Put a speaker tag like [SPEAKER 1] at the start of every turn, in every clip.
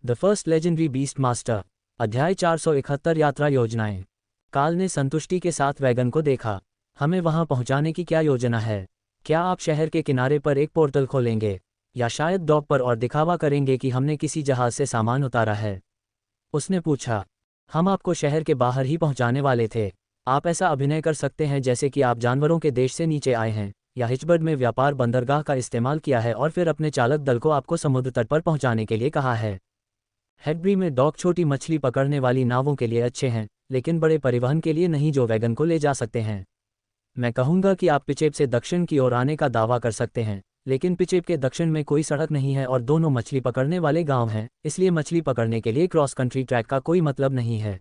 [SPEAKER 1] The first legendary beast master. अध्याय 471 यात्रा योजनाएं। काल ने संतुष्टि के साथ वैगन को देखा। हमें वहां पहुंचाने की क्या योजना है? क्या आप शहर के किनारे पर एक पोर्टल खोलेंगे या शायद डॉक पर और दिखावा करेंगे कि हमने किसी जहाज से सामान उतारा है? उसने पूछा। हम आपको शहर के बाहर ही पहुंचाने वाले थे। आप ऐसा अभिनय कर सकते हैं जैसे कि आप जानवरों के देश से नीचे आए हैं या हिचबर्ड में व्यापार बंदरगाह का इस्तेमाल किया है और फिर अपने चालक दल को आपको समुद्र तट पर पहुंचाने के लिए कहा है। हेडब्री में डॉक छोटी मछली पकड़ने वाली नावों के लिए अच्छे हैं, लेकिन बड़े परिवहन के लिए नहीं जो वैगन को ले जा सकते हैं। मैं कहूँगा कि आप पिचेप से दक्षिण की ओर आने का दावा कर सकते हैं, लेकिन पिचेप के दक्षिण में कोई सड़क नहीं है और दोनों मछली पकड़ने वाले गांव हैं, इसलिए मछली पकड़ने के लिए क्रॉस कंट्री ट्रैक का कोई मतलब नहीं है।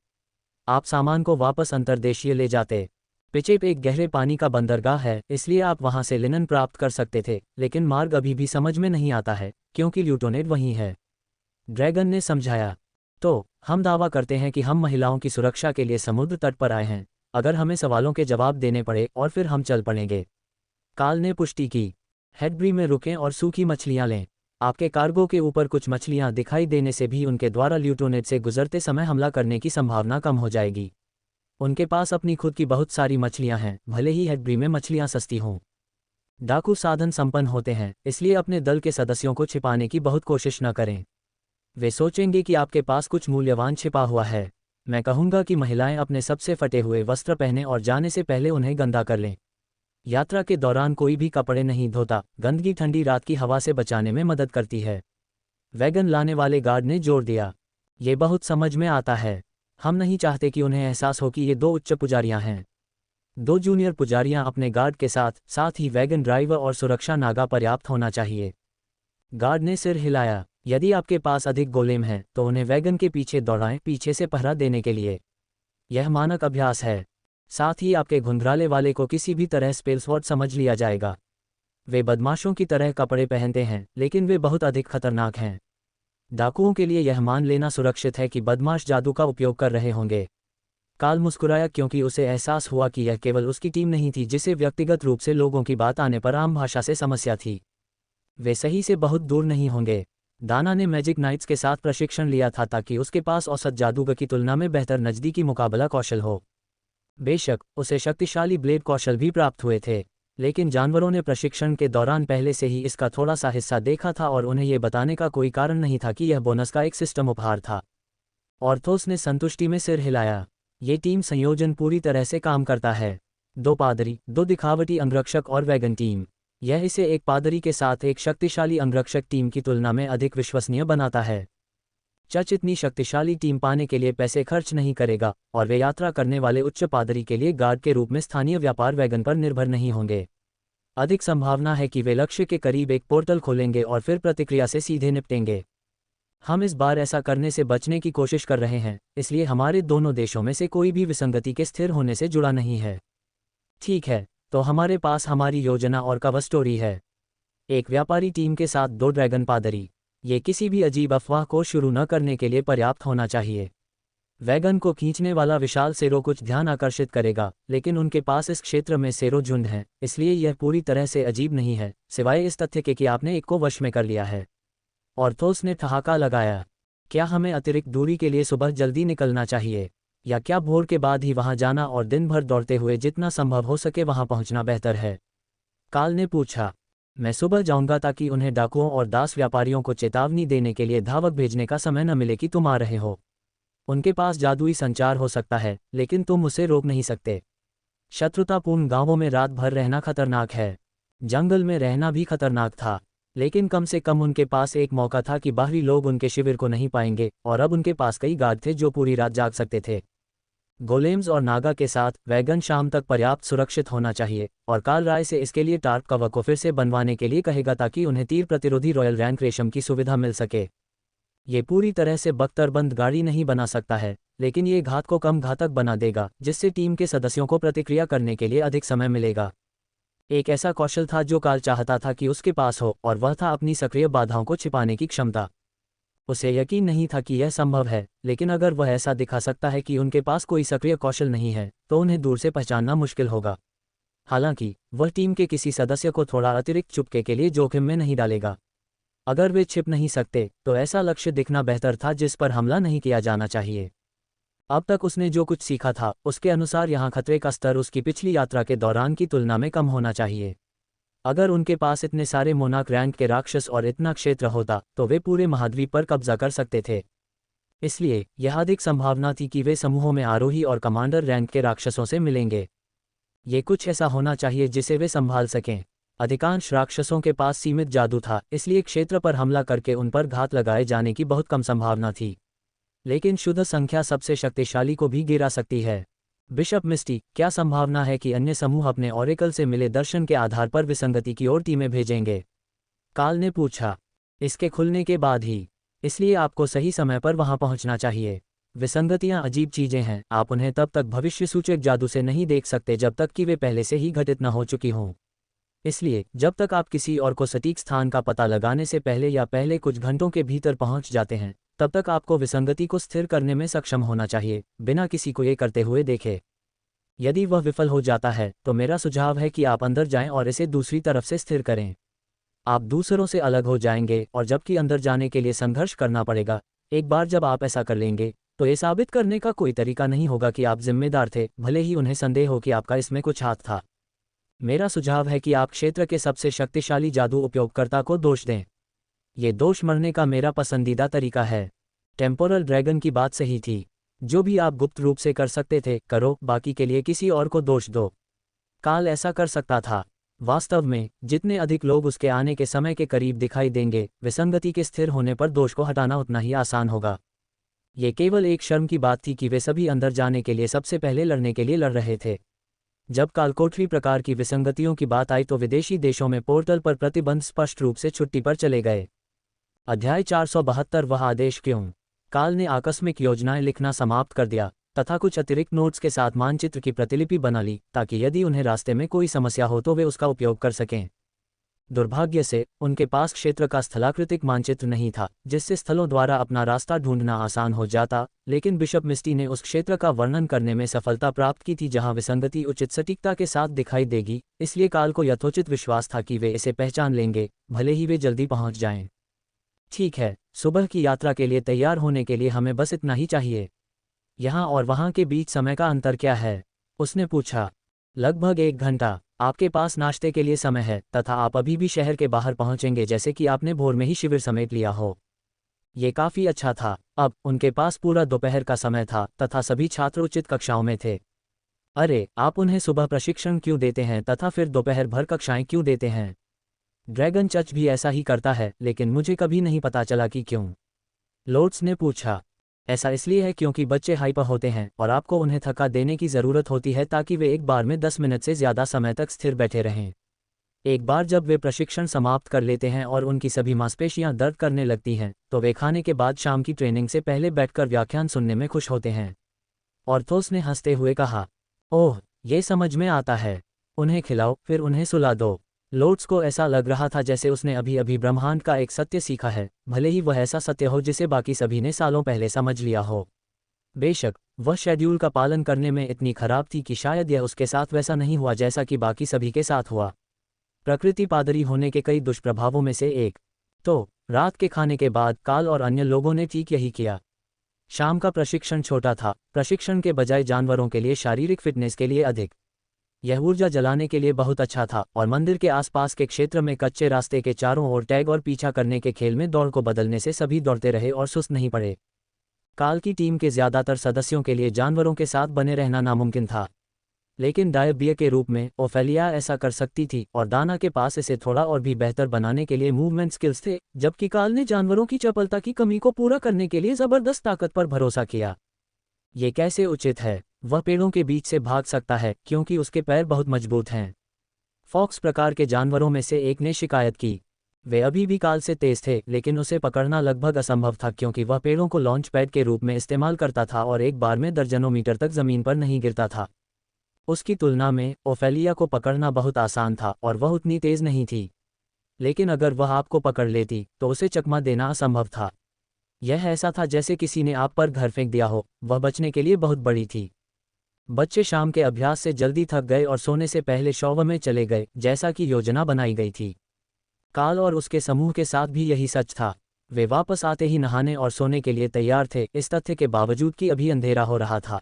[SPEAKER 1] आप सामान को वापस अंतर्देशीय ले जाते। पिचेप एक गहरे पानी का बंदरगाह है, इसलिए आप वहां से लिनन प्राप्त कर सकते थे, लेकिन मार्ग अभी भी समझ में नहीं आता है क्योंकि ल्यूटोनेट वहीं है। ड्रैगन ने समझाया। तो हम दावा करते हैं कि हम महिलाओं की सुरक्षा के लिए समुद्र तट पर आए हैं। अगर हमें सवालों के जवाब देने पड़े और फिर हम चल पड़ेंगे। काल ने पुष्टि की। हेडब्री में रुकें और सूखी मछलियां लें। आपके कार्गो के ऊपर कुछ मछलियां दिखाई देने से भी उनके द्वारा ल्यूटोनेट से गुजरते समय हमला करने की संभावना कम हो जाएगी। उनके पास अपनी खुद की बहुत सारी मछलियां हैं, भले ही हेडब्री में मछलियां सस्ती हों। डाकू साधन संपन्न होते हैं, इसलिए अपने दल के सदस्यों को छिपाने की बहुत कोशिश न करें। वे सोचेंगे कि आपके पास कुछ मूल्यवान छिपा हुआ है। मैं कहूँगा कि महिलाएं अपने सबसे फटे हुए वस्त्र पहने और जाने से पहले उन्हें गंदा कर लें। यात्रा के दौरान कोई भी कपड़े नहीं धोता। गंदगी ठंडी रात की हवा से बचाने में मदद करती है। वैगन लाने वाले गार्ड ने जोर दिया। ये बहुत समझ में आता है। हम नहीं चाहते कि उन्हें एहसास हो कि ये दो उच्च पुजारियां हैं। दो जूनियर पुजारियां अपने गार्ड के साथ ही वैगन ड्राइवर और सुरक्षा नागा पर्याप्त होना चाहिए। गार्ड ने सिर हिलाया। यदि आपके पास अधिक गोलेम हैं तो उन्हें वैगन के पीछे दौड़ाएं, पीछे से पहरा देने के लिए। यह मानक अभ्यास है। साथ ही आपके घुंघराले वाले को किसी भी तरह स्पेल्सवॉर्ड समझ लिया जाएगा। वे बदमाशों की तरह कपड़े पहनते हैं, लेकिन वे बहुत अधिक खतरनाक हैं। डाकुओं के लिए यह मान लेना सुरक्षित है कि बदमाश जादू का उपयोग कर रहे होंगे। काल मुस्कुराया क्योंकि उसे एहसास हुआ कि यह केवल उसकी टीम नहीं थी जिसे व्यक्तिगत रूप से लोगों की बात आने पर आम भाषा से समस्या थी। वे सही से बहुत दूर नहीं होंगे। दाना ने मैजिक नाइट्स के साथ प्रशिक्षण लिया था ताकि उसके पास औसत जादूगर की तुलना में बेहतर नज़दीकी मुकाबला कौशल हो। बेशक उसे शक्तिशाली ब्लेड कौशल भी प्राप्त हुए थे, लेकिन जानवरों ने प्रशिक्षण के दौरान पहले से ही इसका थोड़ा सा हिस्सा देखा था और उन्हें यह बताने का कोई कारण नहीं था कि यह बोनस का एक सिस्टम उपहार था। ऑर्थोस ने संतुष्टि में सिर हिलाया। ये टीम संयोजन पूरी तरह से काम करता है। दो पादरी, दो दिखावटी अंगरक्षक और वैगन टीम। यह इसे एक पादरी के साथ एक शक्तिशाली अंगरक्षक टीम की तुलना में अधिक विश्वसनीय बनाता है। चर्च इतनी शक्तिशाली टीम पाने के लिए पैसे खर्च नहीं करेगा और वे यात्रा करने वाले उच्च पादरी के लिए गार्ड के रूप में स्थानीय व्यापार वैगन पर निर्भर नहीं होंगे। अधिक संभावना है कि वे लक्ष्य के करीब एक पोर्टल खोलेंगे और फिर प्रतिक्रिया से सीधे निपटेंगे। हम इस बार ऐसा करने से बचने की कोशिश कर रहे हैं, इसलिए हमारे दोनों देशों में से कोई भी विसंगति के स्थिर होने से जुड़ा नहीं है। ठीक है, तो हमारे पास हमारी योजना और कवर स्टोरी है। एक व्यापारी टीम के साथ दो ड्रैगन पादरी। ये किसी भी अजीब अफवाह को शुरू न करने के लिए पर्याप्त होना चाहिए। वैगन को खींचने वाला विशाल सेरो कुछ ध्यान आकर्षित करेगा, लेकिन उनके पास इस क्षेत्र में सेरो झुंड हैं, इसलिए यह पूरी तरह से अजीब नहीं है, सिवाय इस तथ्य के कि आपने एक को वश में कर लिया है। ऑर्थोस ने ठहाका लगाया। क्या हमें अतिरिक्त दूरी के लिए सुबह जल्दी निकलना चाहिए, या क्या भोर के बाद ही वहां जाना और दिन भर दौड़ते हुए जितना संभव हो सके वहां पहुंचना बेहतर है? काल ने पूछा। मैं सुबह जाऊंगा ताकि उन्हें डाकुओं और दास व्यापारियों को चेतावनी देने के लिए धावक भेजने का समय न मिले कि तुम आ रहे हो। उनके पास जादुई संचार हो सकता है, लेकिन तुम उसे रोक नहीं सकते। शत्रुतापूर्ण गांवों में रात भर रहना खतरनाक है। जंगल में रहना भी खतरनाक था, लेकिन कम से कम उनके पास एक मौका था कि बाहरी लोग उनके शिविर को नहीं पाएंगे, और अब उनके पास कई गार्ड थे जो पूरी रात जाग सकते थे। गोलेम्स और नागा के साथ वैगन शाम तक पर्याप्त सुरक्षित होना चाहिए, और काल राय से इसके लिए टार्क कवर को फिर से बनवाने के लिए कहेगा ताकि उन्हें तीर प्रतिरोधी रॉयल रैंक रेशम की सुविधा मिल सके। ये पूरी तरह से बख्तरबंद गाड़ी नहीं बना सकता है, लेकिन ये घात को कम घातक बना देगा, जिससे टीम के सदस्यों को प्रतिक्रिया करने के लिए अधिक समय मिलेगा। एक ऐसा कौशल था जो काल चाहता था कि उसके पास हो, और वह था अपनी सक्रिय बाधाओं को छिपाने की क्षमता। उसे यकीन नहीं था कि यह संभव है, लेकिन अगर वह ऐसा दिखा सकता है कि उनके पास कोई सक्रिय कौशल नहीं है, तो उन्हें दूर से पहचानना मुश्किल होगा। हालांकि वह टीम के किसी सदस्य को थोड़ा अतिरिक्त चुपके के लिए जोखिम में नहीं डालेगा। अगर वे छिप नहीं सकते तो ऐसा लक्ष्य दिखना बेहतर था जिस पर हमला नहीं किया जाना चाहिए। अब तक उसने जो कुछ सीखा था उसके अनुसार यहाँ खतरे का स्तर उसकी पिछली यात्रा के दौरान की तुलना में कम होना चाहिए। अगर उनके पास इतने सारे मोनाक रैंक के राक्षस और इतना क्षेत्र होता तो वे पूरे महाद्वीप पर कब्जा कर सकते थे। इसलिए यह अधिक संभावना थी कि वे समूहों में आरोही और कमांडर रैंक के राक्षसों से मिलेंगे। ये कुछ ऐसा होना चाहिए जिसे वे संभाल सकें। अधिकांश राक्षसों के पास सीमित जादू था, इसलिए क्षेत्र पर हमला करके उन पर घात लगाए जाने की बहुत कम संभावना थी। लेकिन शुद्ध संख्या सबसे शक्तिशाली को भी गिरा सकती है। बिशप मिस्टी, क्या संभावना है कि अन्य समूह अपने ऑरेकल से मिले दर्शन के आधार पर विसंगति की ओर टीमें भेजेंगे? काल ने पूछा। इसके खुलने के बाद ही, इसलिए आपको सही समय पर वहां पहुंचना चाहिए। विसंगतियां अजीब चीजें हैं, आप उन्हें तब तक भविष्य सूचक जादू से नहीं देख सकते जब तक कि वे पहले से ही घटित न हो चुकी हों। इसलिए जब तक आप किसी और को सटीक स्थान का पता लगाने से पहले या पहले कुछ घंटों के भीतर पहुंच जाते हैं, तब तक आपको विसंगति को स्थिर करने में सक्षम होना चाहिए, बिना किसी को ये करते हुए देखे। यदि वह विफल हो जाता है तो मेरा सुझाव है कि आप अंदर जाएं और इसे दूसरी तरफ से स्थिर करें। आप दूसरों से अलग हो जाएंगे और जबकि अंदर जाने के लिए संघर्ष करना पड़ेगा। एक बार जब आप ऐसा कर लेंगे तो ये साबित करने का कोई तरीका नहीं होगा कि आप जिम्मेदार थे, भले ही उन्हें संदेह हो कि आपका इसमें कुछ हाथ था। मेरा सुझाव है कि आप क्षेत्र के सबसे शक्तिशाली जादू उपयोगकर्ता को दोष दें। ये दोष मरने का मेरा पसंदीदा तरीका है। टेम्पोरल ड्रैगन की बात सही थी। जो भी आप गुप्त रूप से कर सकते थे करो, बाकी के लिए किसी और को दोष दो। काल ऐसा कर सकता था। वास्तव में जितने अधिक लोग उसके आने के समय के करीब दिखाई देंगे, विसंगति के स्थिर होने पर दोष को हटाना उतना ही आसान होगा। ये केवल एक शर्म की बात थी कि वे सभी अंदर जाने के लिए सबसे पहले लड़ने के लिए लड़ रहे थे। जब कालकोठरी प्रकार की विसंगतियों की बात आई तो विदेशी देशों में पोर्टल पर प्रतिबंध स्पष्ट रूप से छुट्टी पर चले गए। अध्याय 472 वह आदेश क्यों? काल ने आकस्मिक योजनाएं लिखना समाप्त कर दिया तथा कुछ अतिरिक्त नोट्स के साथ मानचित्र की प्रतिलिपि बना ली ताकि यदि उन्हें रास्ते में कोई समस्या हो तो वे उसका उपयोग कर सकें। दुर्भाग्य से उनके पास क्षेत्र का स्थलाकृतिक मानचित्र नहीं था जिससे स्थलों द्वारा अपना रास्ता ढूंढना आसान हो जाता, लेकिन बिशप मिस्टी ने उस क्षेत्र का वर्णन करने में सफलता प्राप्त की थी जहां विसंगति उचित सटीकता के साथ दिखाई देगी। इसलिए काल को यथोचित विश्वास था कि वे इसे पहचान लेंगे, भले ही वे जल्दी पहुंच जाएं। ठीक है, सुबह की यात्रा के लिए तैयार होने के लिए हमें बस इतना ही चाहिए। यहाँ और वहाँ के बीच समय का अंतर क्या है? उसने पूछा। लगभग 1 घंटा। आपके पास नाश्ते के लिए समय है तथा आप अभी भी शहर के बाहर पहुंचेंगे जैसे कि आपने भोर में ही शिविर समेट लिया हो। ये काफ़ी अच्छा था। अब उनके पास पूरा दोपहर का समय था तथा सभी छात्र उचित कक्षाओं में थे। अरे, आप उन्हें सुबह प्रशिक्षण क्यों देते हैं तथा फिर दोपहर भर कक्षाएं क्यों देते हैं? ड्रैगन चर्च भी ऐसा ही करता है, लेकिन मुझे कभी नहीं पता चला कि क्यों। लोर्ड्स ने पूछा। ऐसा इसलिए है क्योंकि बच्चे हाइपर होते हैं और आपको उन्हें थका देने की ज़रूरत होती है ताकि वे एक बार में 10 मिनट से ज़्यादा समय तक स्थिर बैठे रहें। एक बार जब वे प्रशिक्षण समाप्त कर लेते हैं और उनकी सभी मांसपेशियां दर्द करने लगती हैं तो वे खाने के बाद शाम की ट्रेनिंग से पहले बैठकर व्याख्यान सुनने में खुश होते हैं। ऑर्थोस ने हंसते हुए कहा, ओह, ये समझ में आता है। उन्हें खिलाओ फिर उन्हें सुला दो। लोर्ड्स को ऐसा लग रहा था जैसे उसने अभी अभी ब्रह्मांड का एक सत्य सीखा है, भले ही वह ऐसा सत्य हो जिसे बाकी सभी ने सालों पहले समझ लिया हो। बेशक वह शेड्यूल का पालन करने में इतनी खराब थी कि शायद यह उसके साथ वैसा नहीं हुआ जैसा कि बाकी सभी के साथ हुआ। प्रकृति पादरी होने के कई दुष्प्रभावों में से एक। तो रात के खाने के बाद काल और अन्य लोगों ने ठीक यही किया। शाम का प्रशिक्षण छोटा था, प्रशिक्षण के बजाय जानवरों के लिए शारीरिक फिटनेस के लिए अधिक। यह ऊर्जा जलाने के लिए बहुत अच्छा था और मंदिर के आसपास के क्षेत्र में कच्चे रास्ते के चारों ओर टैग और पीछा करने के खेल में दौड़ को बदलने से सभी दौड़ते रहे और सुस्त नहीं पड़े। काल की टीम के ज्यादातर सदस्यों के लिए जानवरों के साथ बने रहना नामुमकिन था, लेकिन डायबिया के रूप में ओफेलिया ऐसा कर सकती थी और दाना के पास इसे थोड़ा और भी बेहतर बनाने के लिए मूवमेंट स्किल्स थे, जबकि काल ने जानवरों की चपलता की कमी को पूरा करने के लिए जबरदस्त ताकत पर भरोसा किया। ये कैसे उचित है? वह पेड़ों के बीच से भाग सकता है क्योंकि उसके पैर बहुत मजबूत हैं। फॉक्स प्रकार के जानवरों में से एक ने शिकायत की। वे अभी भी काल से तेज थे, लेकिन उसे पकड़ना लगभग असंभव था क्योंकि वह पेड़ों को लॉन्च पैड के रूप में इस्तेमाल करता था और एक बार में दर्जनों मीटर तक जमीन पर नहीं गिरता था। उसकी तुलना में ओफेलिया को पकड़ना बहुत आसान था और वह उतनी तेज नहीं थी, लेकिन अगर वह आपको पकड़ लेती तो उसे चकमा देना असंभव था। यह ऐसा था जैसे किसी ने आप पर घर फेंक दिया हो। वह बचने के लिए बहुत बड़ी थी। बच्चे शाम के अभ्यास से जल्दी थक गए और सोने से पहले शौव में चले गए जैसा कि योजना बनाई गई थी। काल और उसके समूह के साथ भी यही सच था। वे वापस आते ही नहाने और सोने के लिए तैयार थे, इस तथ्य के बावजूद कि अभी अंधेरा हो रहा था।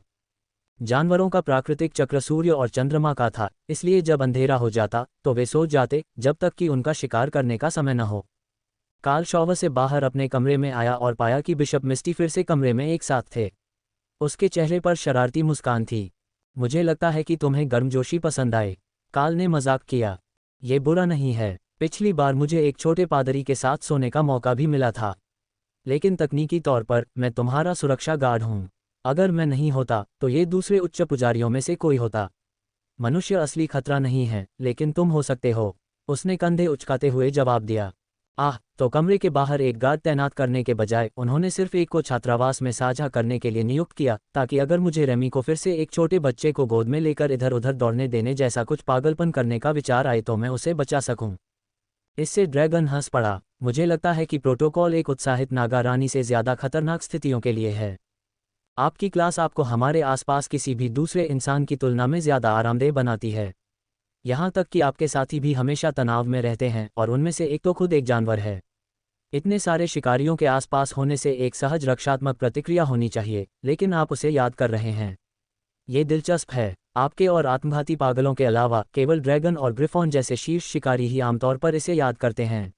[SPEAKER 1] जानवरों का प्राकृतिक चक्र सूर्य और चंद्रमा का था, इसलिए जब अंधेरा हो जाता तो वे सो जाते जब तक कि उनका शिकार करने का समय न हो। काल शॉवर से बाहर अपने कमरे में आया और पाया कि बिशप मिस्टी फिर से कमरे में एक साथ थे। उसके चेहरे पर शरारती मुस्कान थी। मुझे लगता है कि तुम्हें गर्मजोशी पसंद आए, काल ने मजाक किया। ये बुरा नहीं है, पिछली बार मुझे एक छोटे पादरी के साथ सोने का मौका भी मिला था। लेकिन तकनीकी तौर पर मैं तुम्हारा सुरक्षा गार्ड हूँ। अगर मैं नहीं होता तो ये दूसरे उच्च पुजारियों में से कोई होता। मनुष्य असली खतरा नहीं है, लेकिन तुम हो सकते हो, उसने कंधे उचकाते हुए जवाब दिया। तो कमरे के बाहर एक गार्ड तैनात करने के बजाय उन्होंने सिर्फ एक को छात्रावास में साझा करने के लिए नियुक्त किया, ताकि अगर मुझे रेमी को फिर से एक छोटे बच्चे को गोद में लेकर इधर उधर दौड़ने देने जैसा कुछ पागलपन करने का विचार आए तो मैं उसे बचा सकूं। इससे ड्रैगन हंस पड़ा। मुझे लगता है कि प्रोटोकॉल एक उत्साहित नागा रानी से ज्यादा खतरनाक स्थितियों के लिए है। आपकी क्लास आपको हमारे आसपास किसी भी दूसरे इंसान की तुलना में ज्यादा आरामदेह बनाती है। यहाँ तक कि आपके साथी भी हमेशा तनाव में रहते हैं और उनमें से एक तो खुद एक जानवर है। इतने सारे शिकारियों के आसपास होने से एक सहज रक्षात्मक प्रतिक्रिया होनी चाहिए, लेकिन आप उसे याद कर रहे हैं। ये दिलचस्प है। आपके और आत्मघाती पागलों के अलावा केवल ड्रैगन और ग्रिफॉन जैसे शीर्ष शिकारी ही आमतौर पर इसे याद करते हैं।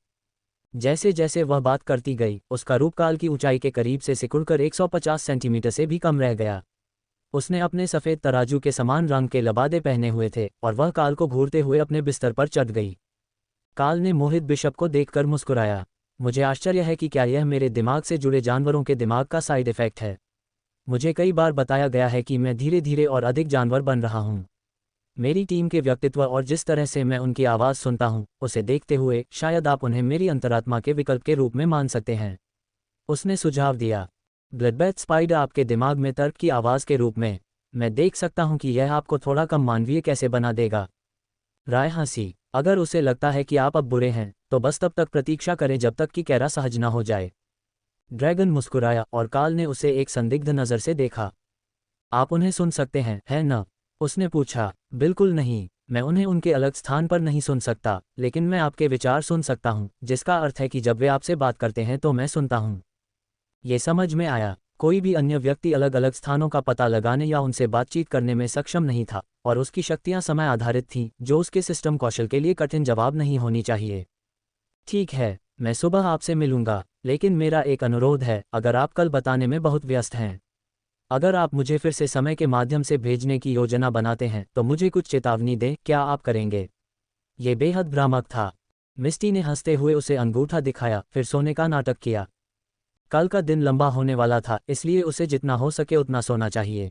[SPEAKER 1] जैसे जैसे वह बात करती गई, उसका रूप काल की ऊंचाई के करीब से सिकुड़कर 150 सेंटीमीटर से भी कम रह गया। उसने अपने सफ़ेद तराजू के समान रंग के लबादे पहने हुए थे और वह काल को घूरते हुए अपने बिस्तर पर चढ़ गई। काल ने मोहित बिशप को देखकर मुस्कुराया। मुझे आश्चर्य है कि क्या यह मेरे दिमाग से जुड़े जानवरों के दिमाग का साइड इफेक्ट है। मुझे कई बार बताया गया है कि मैं धीरे धीरे और अधिक जानवर बन रहा हूँ। मेरी टीम के व्यक्तित्व और जिस तरह से मैं उनकी आवाज़ सुनता हूँ, उसे देखते हुए शायद आप उन्हें मेरी अंतरात्मा के विकल्प के रूप में मान सकते हैं, उसने सुझाव दिया। ब्लडबैथ स्पाइडर आपके दिमाग में तर्क की आवाज़ के रूप में। मैं देख सकता हूं कि यह आपको थोड़ा कम मानवीय कैसे बना देगा। राय हंसी। अगर उसे लगता है कि आप अब बुरे हैं तो बस तब तक प्रतीक्षा करें जब तक कि कैरा सहज ना हो जाए। ड्रैगन मुस्कुराया और काल ने उसे एक संदिग्ध नज़र से देखा। आप उन्हें सुन सकते हैं, है न? उसने पूछा। बिल्कुल नहीं, मैं उन्हें उनके अलग स्थान पर नहीं सुन सकता, लेकिन मैं आपके विचार सुन सकता हूं, जिसका अर्थ है कि जब वे आपसे बात करते हैं तो मैं सुनता हूं। ये समझ में आया। कोई भी अन्य व्यक्ति अलग अलग स्थानों का पता लगाने या उनसे बातचीत करने में सक्षम नहीं था, और उसकी शक्तियां समय आधारित थीं, जो उसके सिस्टम कौशल के लिए कठिन जवाब नहीं होनी चाहिए। ठीक है, मैं सुबह आपसे मिलूंगा, लेकिन मेरा एक अनुरोध है, अगर आप कल बताने में बहुत व्यस्त हैं। अगर आप मुझे फिर से समय के माध्यम से भेजने की योजना बनाते हैं तो मुझे कुछ चेतावनी दें, क्या आप करेंगे? ये बेहद भ्रामक था। मिस्टी ने हंसते हुए उसे अंगूठा दिखाया, फिर सोने का नाटक किया। कल का दिन लंबा होने वाला था, इसलिए उसे जितना हो सके उतना सोना चाहिए।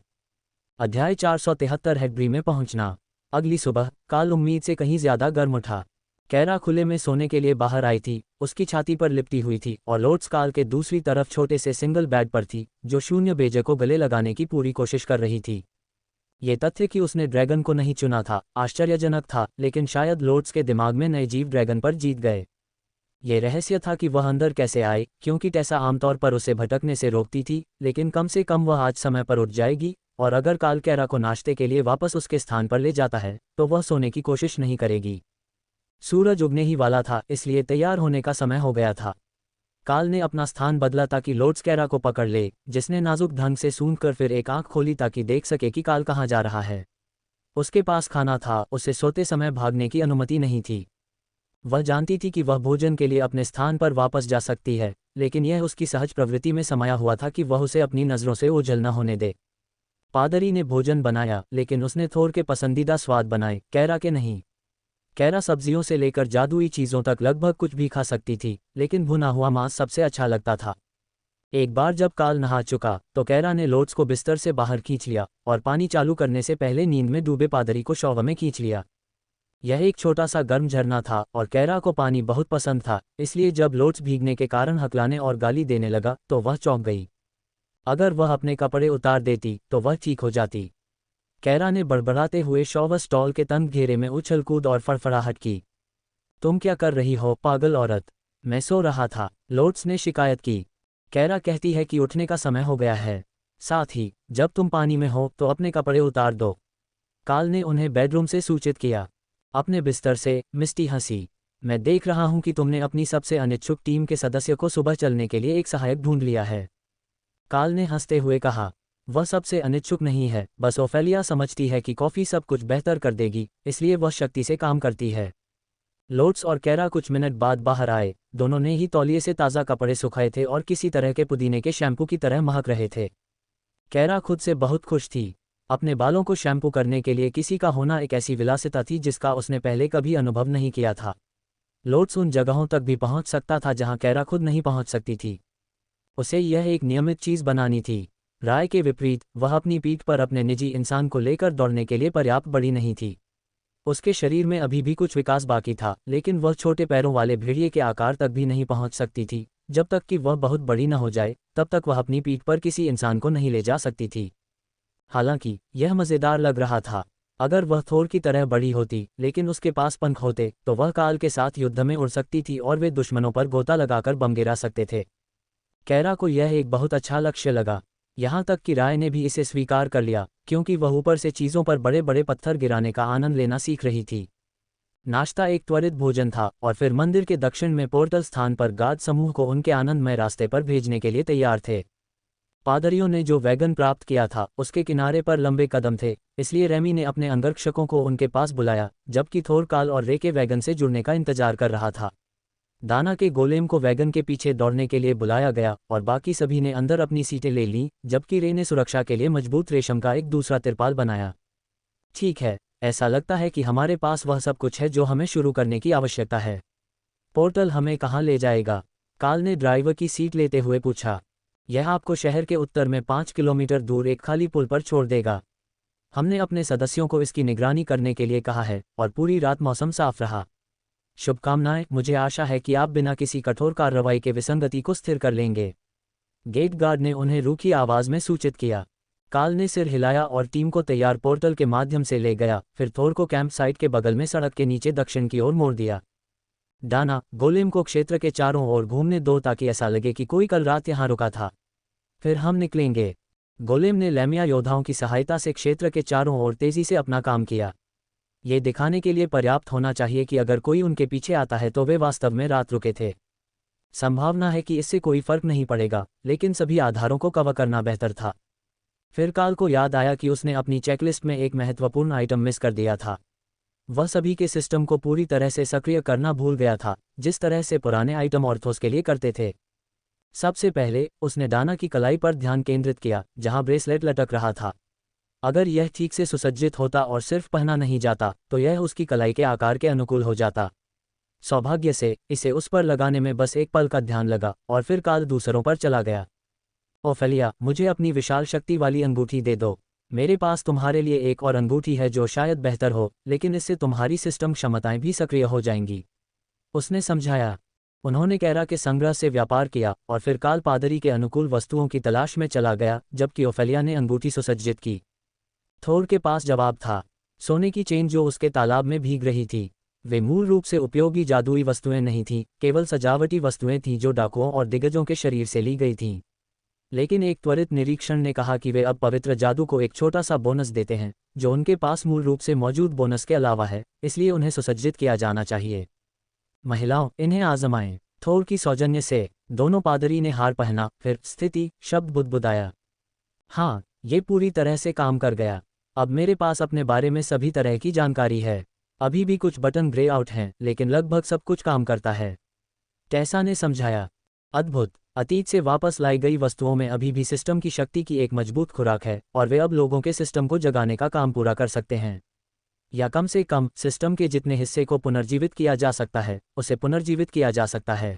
[SPEAKER 1] अध्याय 473 हेडब्री में पहुंचना। अगली सुबह काल उम्मीद से कहीं ज्यादा गर्म उठा। कैरा खुले में सोने के लिए बाहर आई थी, उसकी छाती पर लिपटी हुई थी और लोट्स काल के दूसरी तरफ छोटे से सिंगल बेड पर थी, जो शून्य बेजे को गले लगाने की पूरी कोशिश कर रही थी। ये तथ्य कि उसने ड्रैगन को नहीं चुना था आश्चर्यजनक था, लेकिन शायद लोट्स के दिमाग में नए जीव ड्रैगन पर जीत गए। ये रहस्य था कि वह अंदर कैसे आए, क्योंकि टेसा आमतौर पर उसे भटकने से रोकती थी, लेकिन कम से कम वह आज समय पर उठ जाएगी, और अगर काल कैरा को नाश्ते के लिए वापस उसके स्थान पर ले जाता है तो वह सोने की कोशिश नहीं करेगी। सूरज उगने ही वाला था, इसलिए तैयार होने का समय हो गया था। काल ने अपना स्थान बदला ताकि लोट्स कैरा को पकड़ ले, जिसने नाजुक ढंग से सूंघकर फिर एक आंख खोली ताकि देख सके कि काल कहाँ जा रहा है। उसके पास खाना था, उसे सोते समय भागने की अनुमति नहीं थी। वह जानती थी कि वह भोजन के लिए अपने स्थान पर वापस जा सकती है, लेकिन यह उसकी सहज प्रवृत्ति में समाया हुआ था कि वह उसे अपनी नज़रों से ओझल न होने दे। पादरी ने भोजन बनाया, लेकिन उसने थोर के पसंदीदा स्वाद बनाए, कैरा के नहीं। कैरा सब्जियों से लेकर जादुई चीज़ों तक लगभग कुछ भी खा सकती थी, लेकिन भुना हुआ मांस सबसे अच्छा लगता था। एक बार जब काल नहा चुका तो कैरा ने लोट्स को बिस्तर से बाहर खींच लिया और पानी चालू करने से पहले नींद में डूबे पादरी को शौव में खींच लिया। यह एक छोटा सा गर्म झरना था और कैरा को पानी बहुत पसंद था, इसलिए जब लोट्स भीगने के कारण हकलाने और गाली देने लगा तो वह चौंक गई। अगर वह अपने कपड़े उतार देती तो वह ठीक हो जाती। कैरा ने बड़बड़ाते हुए शॉवर स्टॉल के तंग घेरे में उछल कूद और फड़फड़ाहट की। तुम क्या कर रही हो, पागल औरत? मैं सो रहा था, लोट्स ने शिकायत की। कैरा कहती है कि उठने का समय हो गया है। साथ ही जब तुम पानी में हो तो अपने कपड़े उतार दो। काल ने उन्हें बेडरूम से सूचित किया। अपने बिस्तर से, मिस्टी हंसी। मैं देख रहा हूं कि तुमने अपनी सबसे अनिच्छुक टीम के सदस्य को सुबह चलने के लिए एक सहायक ढूंढ लिया है। काल ने हंसते हुए कहा, वह सबसे अनिच्छुक नहीं है, बस ओफेलिया समझती है कि कॉफ़ी सब कुछ बेहतर कर देगी, इसलिए वह शक्ति से काम करती है। लोट्स और कैरा कुछ मिनट बाद बाहर आए। दोनों ने ही तौलिए से ताज़ा कपड़े सुखाए थे और किसी तरह के पुदीने के शैम्पू की तरह महक रहे थे। कैरा खुद से बहुत खुश थी। अपने बालों को शैम्पू करने के लिए किसी का होना एक ऐसी विलासिता थी जिसका उसने पहले कभी अनुभव नहीं किया था। लोट्स उन जगहों तक भी पहुंच सकता था जहां कैरा खुद नहीं पहुंच सकती थी। उसे यह एक नियमित चीज़ बनानी थी। राय के विपरीत, वह अपनी पीठ पर अपने निजी इंसान को लेकर दौड़ने के लिए पर्याप्त बड़ी नहीं थी। उसके शरीर में अभी भी कुछ विकास बाकी था, लेकिन वह छोटे पैरों वाले भेड़िए के आकार तक भी नहीं पहुंच सकती थी। जब तक कि वह बहुत बड़ी न हो जाए, तब तक वह अपनी पीठ पर किसी इंसान को नहीं ले जा सकती थी। हालांकि यह मज़ेदार लग रहा था। अगर वह थोर की तरह बड़ी होती, लेकिन उसके पास पंख होते, तो वह काल के साथ युद्ध में उड़ सकती थी और वे दुश्मनों पर गोता लगाकर बम गिरा सकते थे। कैरा को यह एक बहुत अच्छा लक्ष्य लगा। यहाँ तक कि राय ने भी इसे स्वीकार कर लिया, क्योंकि वह ऊपर से चीज़ों पर बड़े बड़े पत्थर गिराने का आनंद लेना सीख रही थी। नाश्ता एक त्वरित भोजन था और फिर मंदिर के दक्षिण में पोर्टल स्थान पर गार्ड समूह को उनके आनंदमय रास्ते पर भेजने के लिए तैयार थे। पादरियों ने जो वैगन प्राप्त किया था उसके किनारे पर लंबे कदम थे, इसलिए रेमी ने अपने अंगरक्षकों को उनके पास बुलाया, जबकि थोर काल और रे के वैगन से जुड़ने का इंतजार कर रहा था। दाना के गोलेम को वैगन के पीछे दौड़ने के लिए बुलाया गया और बाकी सभी ने अंदर अपनी सीटें ले लीं, जबकि रे ने सुरक्षा के लिए मजबूत रेशम का एक दूसरा तिरपाल बनाया। ठीक है, ऐसा लगता है कि हमारे पास वह सब कुछ है जो हमें शुरू करने की आवश्यकता है। पोर्टल हमें कहाँ ले जाएगा? काल ने ड्राइवर की सीट लेते हुए पूछा। यह आपको शहर के उत्तर में 5 किलोमीटर दूर एक खाली पुल पर छोड़ देगा। हमने अपने सदस्यों को इसकी निगरानी करने के लिए कहा है और पूरी रात मौसम साफ रहा। शुभकामनाएं, मुझे आशा है कि आप बिना किसी कठोर कार्रवाई के विसंगति को स्थिर कर लेंगे। गेट गार्ड ने उन्हें रूखी आवाज में सूचित किया। काल ने सिर हिलाया और टीम को तैयार पोर्टल के माध्यम से ले गया, फिर थोर को कैंप साइट के बगल में सड़क के नीचे दक्षिण की ओर मोड़ दिया। डाना, गोलेम को क्षेत्र के चारों ओर घूमने दो ताकि ऐसा लगे कि कोई कल रात यहाँ रुका था। फिर हम निकलेंगे। गोलेम ने लैमिया योद्धाओं की सहायता से क्षेत्र के चारों ओर तेजी से अपना काम किया। ये दिखाने के लिए पर्याप्त होना चाहिए कि अगर कोई उनके पीछे आता है तो वे वास्तव में रात रुके थे। संभावना है कि इससे कोई फर्क नहीं पड़ेगा, लेकिन सभी आधारों को कवर करना बेहतर था। फिर काल को याद आया कि उसने अपनी चेकलिस्ट में एक महत्वपूर्ण आइटम मिस कर दिया था। वह सभी के सिस्टम को पूरी तरह से सक्रिय करना भूल गया था, जिस तरह से पुराने आइटम ऑर्थोस के लिए करते थे। सबसे पहले उसने डाना की कलाई पर ध्यान केंद्रित किया, जहां ब्रेसलेट लटक रहा था। अगर यह ठीक से सुसज्जित होता और सिर्फ पहना नहीं जाता, तो यह उसकी कलाई के आकार के अनुकूल हो जाता। सौभाग्य से इसे उस पर लगाने में बस एक पल का ध्यान लगा और फिर काल दूसरों पर चला गया। ओफेलिया, मुझे अपनी विशाल शक्ति वाली अंगूठी दे दो। मेरे पास तुम्हारे लिए एक और अंगूठी है जो शायद बेहतर हो, लेकिन इससे तुम्हारी सिस्टम क्षमताएं भी सक्रिय हो जाएंगी, उसने समझाया। उन्होंने कैरा के संग्रह से व्यापार किया और फिर काल पादरी के अनुकूल वस्तुओं की तलाश में चला गया, जबकि ओफेलिया ने अंगूठी सुसज्जित की। थोर के पास जवाब था, सोने की चेन जो उसके तालाब में भीग रही थी। वे मूल रूप से उपयोगी जादुई वस्तुएं नहीं थीं, केवल सजावटी वस्तुएं थीं जो डाकुओं और दिग्गजों के शरीर से ली गई थीं। लेकिन एक त्वरित निरीक्षण ने कहा कि वे अब पवित्र जादू को एक छोटा सा बोनस देते हैं, जो उनके पास मूल रूप से मौजूद बोनस के अलावा है, इसलिए उन्हें सुसज्जित किया जाना चाहिए। महिलाओं, इन्हें आजमाएं। थोर की सौजन्य से दोनों पादरी ने हार पहना, फिर स्थिति शब्द बुदबुदाया। हाँ, ये पूरी तरह से काम कर गया। अब मेरे पास अपने बारे में सभी तरह की जानकारी है। अभी भी कुछ बटन ग्रे आउट हैं, लेकिन लगभग सब कुछ काम करता है, टेसा ने समझाया। अद्भुत। अतीत से वापस लाई गई वस्तुओं में अभी भी सिस्टम की शक्ति की एक मजबूत खुराक है और वे अब लोगों के सिस्टम को जगाने का काम पूरा कर सकते हैं, या कम से कम सिस्टम के जितने हिस्से को पुनर्जीवित किया जा सकता है उसे पुनर्जीवित किया जा सकता है,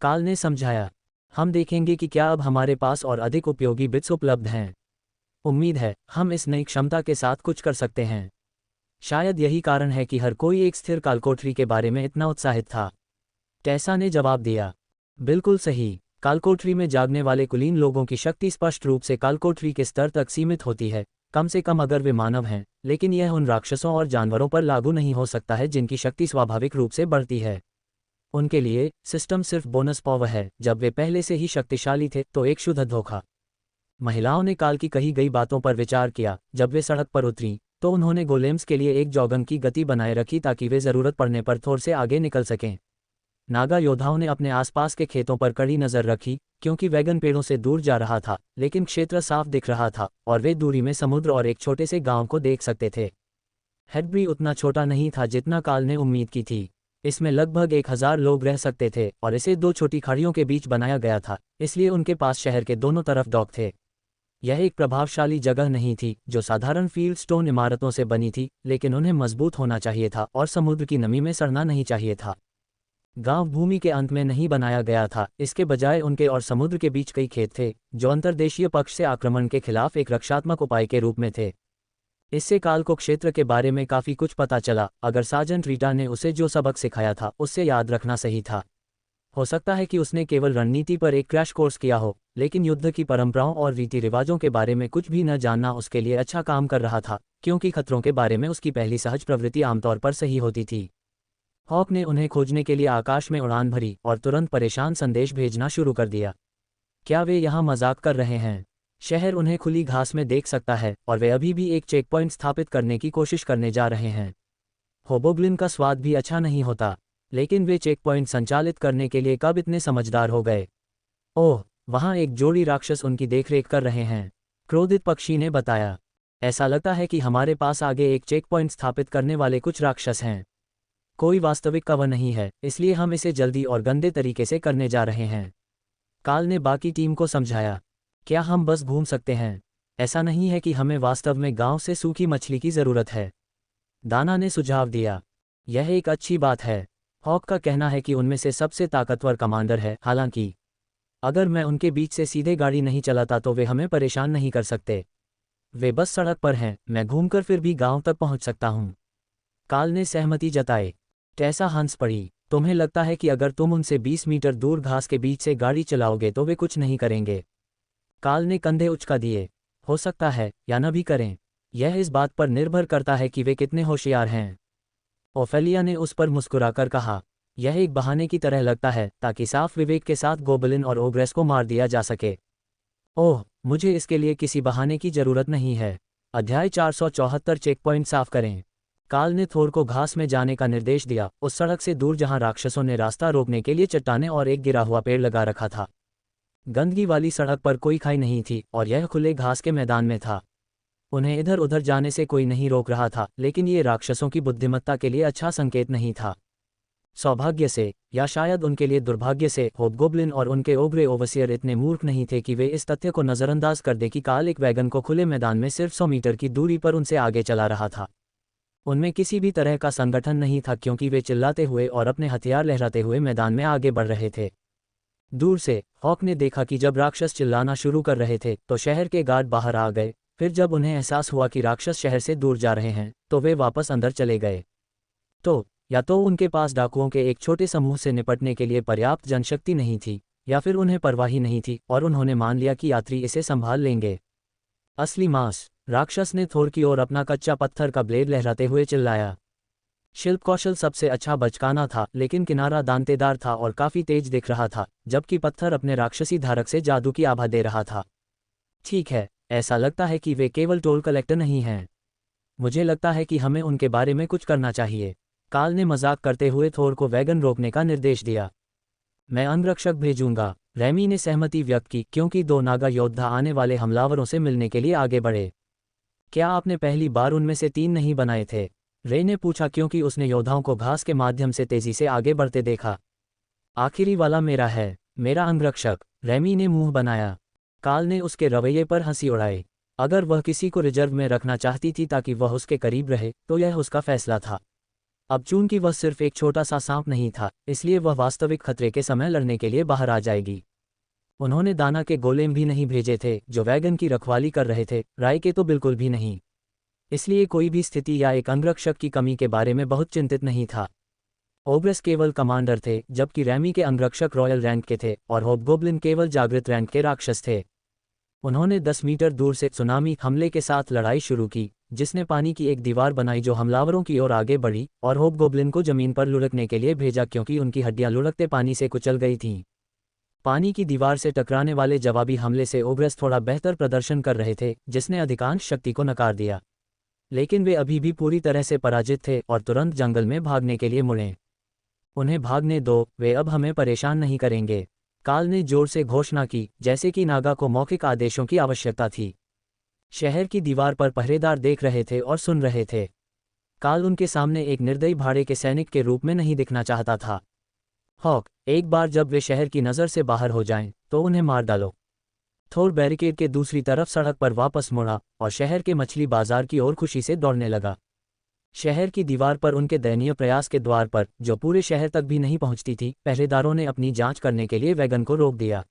[SPEAKER 1] काल ने समझाया। हम देखेंगे कि क्या अब हमारे पास और अधिक उपयोगी बिट्स उपलब्ध हैं। उम्मीद है हम इस नई क्षमता के साथ कुछ कर सकते हैं। शायद यही कारण है कि हर कोई एक स्थिर कालकोठरी के बारे में इतना उत्साहित था, टेसा ने जवाब दिया। बिल्कुल सही। कालकोठरी में जागने वाले कुलीन लोगों की शक्ति स्पष्ट रूप से कालकोठरी के स्तर तक सीमित होती है, कम से कम अगर वे मानव हैं, लेकिन यह उन राक्षसों और जानवरों पर लागू नहीं हो सकता है जिनकी शक्ति स्वाभाविक रूप से बढ़ती है। उनके लिए सिस्टम सिर्फ बोनस पावर है। जब वे पहले से ही शक्तिशाली थे तो एक शुद्ध धोखा। महिलाओं ने काल की कही गई बातों पर विचार किया। जब वे सड़क पर उतरीं तो उन्होंने गोलेम्स के लिए एक जॉगन की गति बनाए रखी ताकि वे ज़रूरत पड़ने पर थोर से आगे निकल सकें। नागा योद्धाओं ने अपने आसपास के खेतों पर कड़ी नज़र रखी, क्योंकि वैगन पेड़ों से दूर जा रहा था, लेकिन क्षेत्र साफ दिख रहा था और वे दूरी में समुद्र और एक छोटे से गांव को देख सकते थे। हेडब्री उतना छोटा नहीं था जितना काल ने उम्मीद की थी। इसमें लगभग 1000 लोग रह सकते थे और इसे 2 छोटी खाड़ियों के बीच बनाया गया था, इसलिए उनके पास शहर के दोनों तरफ डॉक थे। यह एक प्रभावशाली जगह नहीं थी जो साधारण फील्ड स्टोन इमारतों से बनी थी, लेकिन उन्हें मजबूत होना चाहिए था और समुद्र की नमी में सड़ना नहीं चाहिए था। गांव भूमि के अंत में नहीं बनाया गया था, इसके बजाय उनके और समुद्र के बीच कई खेत थे जो अंतर्देशीय पक्ष से आक्रमण के खिलाफ एक रक्षात्मक उपाय के रूप में थे। इससे काल को क्षेत्र के बारे में काफ़ी कुछ पता चला। अगर सार्जेंट रीटा ने उसे जो सबक सिखाया था उससे याद रखना सही था। हो सकता है कि उसने केवल रणनीति पर एक क्रैश कोर्स किया हो, लेकिन युद्ध की परंपराओं और रीति रिवाजों के बारे में कुछ भी न जानना उसके लिए अच्छा काम कर रहा था, क्योंकि खतरों के बारे में उसकी पहली सहज प्रवृत्ति आमतौर पर सही होती थी। हॉक ने उन्हें खोजने के लिए आकाश में उड़ान भरी और तुरंत परेशान संदेश भेजना शुरू कर दिया। क्या वे यहाँ मजाक कर रहे हैं? शहर उन्हें खुली घास में देख सकता है और वे अभी भी एक चेक पॉइंट स्थापित करने की कोशिश करने जा रहे हैं। होबोग्लिन का स्वाद भी अच्छा नहीं होता, लेकिन वे चेक पॉइंट संचालित करने के लिए कब इतने समझदार हो गए? ओह, वहाँ एक जोड़ी राक्षस उनकी देखरेख कर रहे हैं, क्रोधित पक्षी ने बताया। ऐसा लगता है कि हमारे पास आगे एक चेक पॉइंट स्थापित करने वाले कुछ राक्षस हैं। कोई वास्तविक कवर नहीं है, इसलिए हम इसे जल्दी और गंदे तरीके से करने जा रहे हैं। काल ने बाकी टीम को समझाया। क्या हम बस घूम सकते हैं? ऐसा नहीं है कि हमें वास्तव में गांव से सूखी मछली की ज़रूरत है, दाना ने सुझाव दिया। यह एक अच्छी बात है। हॉक का कहना है कि उनमें से सबसे ताकतवर कमांडर है, हालांकि अगर मैं उनके बीच से सीधे गाड़ी नहीं चलाता तो वे हमें परेशान नहीं कर सकते। वे बस सड़क पर हैं, मैं घूमकर फिर भी गांव तक पहुंच सकता हूं। काल ने सहमति जताई। टेसा हंस पड़ी। तुम्हें लगता है कि अगर तुम उनसे 20 मीटर दूर घास के बीच से गाड़ी चलाओगे तो वे कुछ नहीं करेंगे? काल ने कंधे उचका दिए। हो सकता है या न भी करें, यह इस बात पर निर्भर करता है कि वे कितने होशियार हैं। ओफेलिया ने उस पर मुस्कुराकर कहा। यह एक बहाने की तरह लगता है ताकि साफ विवेक के साथ गोबलिन और ओग्रेस को मार दिया जा सके। ओह, मुझे इसके लिए किसी बहाने की जरूरत नहीं है। अध्याय 474 चेक पॉइंट साफ करें। काल ने थोर को घास में जाने का निर्देश दिया, उस सड़क से दूर जहां राक्षसों ने रास्ता रोकने के लिए चट्टानें और एक गिरा हुआ पेड़ लगा रखा था। गंदगी वाली सड़क पर कोई खाई नहीं थी और यह खुले घास के मैदान में था। उन्हें इधर उधर जाने से कोई नहीं रोक रहा था, लेकिन ये राक्षसों की बुद्धिमत्ता के लिए अच्छा संकेत नहीं था। सौभाग्य से, या शायद उनके लिए दुर्भाग्य से, होबगोब्लिन और उनके ओग्रे ओवसियर इतने मूर्ख नहीं थे कि वे इस तथ्य को नज़रअंदाज कर दे कि काल एक वैगन को खुले मैदान में सिर्फ 100 मीटर की दूरी पर उनसे आगे चला रहा था। उनमें किसी भी तरह का संगठन नहीं था, क्योंकि वे चिल्लाते हुए और अपने हथियार लहराते हुए मैदान में आगे बढ़ रहे थे। दूर से हॉक ने देखा कि जब राक्षस चिल्लाना शुरू कर रहे थे तो शहर के गार्ड बाहर आ गए। फिर जब उन्हें एहसास हुआ कि राक्षस शहर से दूर जा रहे हैं तो वे वापस अंदर चले गए। तो या तो उनके पास डाकुओं के एक छोटे समूह से निपटने के लिए पर्याप्त जनशक्ति नहीं थी, या फिर उन्हें परवाह ही नहीं थी और उन्होंने मान लिया कि यात्री इसे संभाल लेंगे। असली मांस, राक्षस ने थोर की ओर अपना कच्चा पत्थर का ब्लेड लहराते हुए चिल्लाया। शिल्प कौशल सबसे अच्छा बचकाना था, लेकिन किनारा दांतेदार था और काफी तेज दिख रहा था, जबकि पत्थर अपने राक्षसी धारक से जादू की आभा दे रहा था। ठीक है, ऐसा लगता है कि वे केवल टोल कलेक्टर नहीं हैं। मुझे लगता है कि हमें उनके बारे में कुछ करना चाहिए। काल ने मजाक करते हुए थोर को वैगन रोकने का निर्देश दिया। मैं अंगरक्षक भेजूंगा, रेमी ने सहमति व्यक्त की, क्योंकि 2 नागा योद्धा आने वाले हमलावरों से मिलने के लिए आगे बढ़े। क्या आपने पहली बार उनमें से 3 नहीं बनाए थे? रे ने पूछा, क्योंकि उसने योद्धाओं को घास के माध्यम से तेजी से आगे बढ़ते देखा। आखिरी वाला मेरा है, मेरा अंगरक्षक, रेमी ने मुंह बनाया। काल ने उसके रवैये पर हंसी उड़ाई। अगर वह किसी को रिजर्व में रखना चाहती थी ताकि वह उसके करीब रहे तो यह उसका फैसला था। अब चूंकि वह सिर्फ एक छोटा सा सांप नहीं था, इसलिए वह वास्तविक खतरे के समय लड़ने के लिए बाहर आ जाएगी। उन्होंने दाना के गोलेम भी नहीं भेजे थे जो वैगन की रखवाली कर रहे थे, राय के तो बिल्कुल भी नहीं। इसलिए कोई भी स्थिति या एक अंगरक्षक की कमी के बारे में बहुत चिंतित नहीं था। ओब्रेस केवल कमांडर थे, जबकि रैमी के अंगरक्षक रॉयल रैंक के थे और होबगोब्लिन केवल जागृत रैंक के राक्षस थे। उन्होंने 10 मीटर दूर से सुनामी हमले के साथ लड़ाई शुरू की, जिसने पानी की एक दीवार बनाई जो हमलावरों की ओर आगे बढ़ी और होबगोब्लिन को जमीन पर लुढ़कने के लिए भेजा, क्योंकि उनकी हड्डियां लुढ़कते पानी से कुचल गई थीं। पानी की दीवार से टकराने वाले जवाबी हमले से ओब्रेस थोड़ा बेहतर प्रदर्शन कर रहे थे, जिसने अधिकांश शक्ति को नकार दिया। लेकिन वे अभी भी पूरी तरह से पराजित थे और तुरंत जंगल में भागने के लिए मुड़े। उन्हें भागने दो, वे अब हमें परेशान नहीं करेंगे, काल ने जोर से घोषणा की, जैसे कि नागा को मौखिक आदेशों की आवश्यकता थी। शहर की दीवार पर पहरेदार देख रहे थे और सुन रहे थे। काल उनके सामने एक निर्दयी भाड़े के सैनिक के रूप में नहीं दिखना चाहता था। हॉक, एक बार जब वे शहर की नज़र से बाहर हो जाएं, तो उन्हें मार डालो। थोर बैरिकेड के दूसरी तरफ सड़क पर वापस मुड़ा और शहर के मछली बाजार की ओर खुशी से दौड़ने लगा। शहर की दीवार पर उनके दयनीय प्रयास के द्वार पर, जो पूरे शहर तक भी नहीं पहुंचती थी, पहरेदारों ने अपनी जांच करने के लिए वैगन को रोक दिया।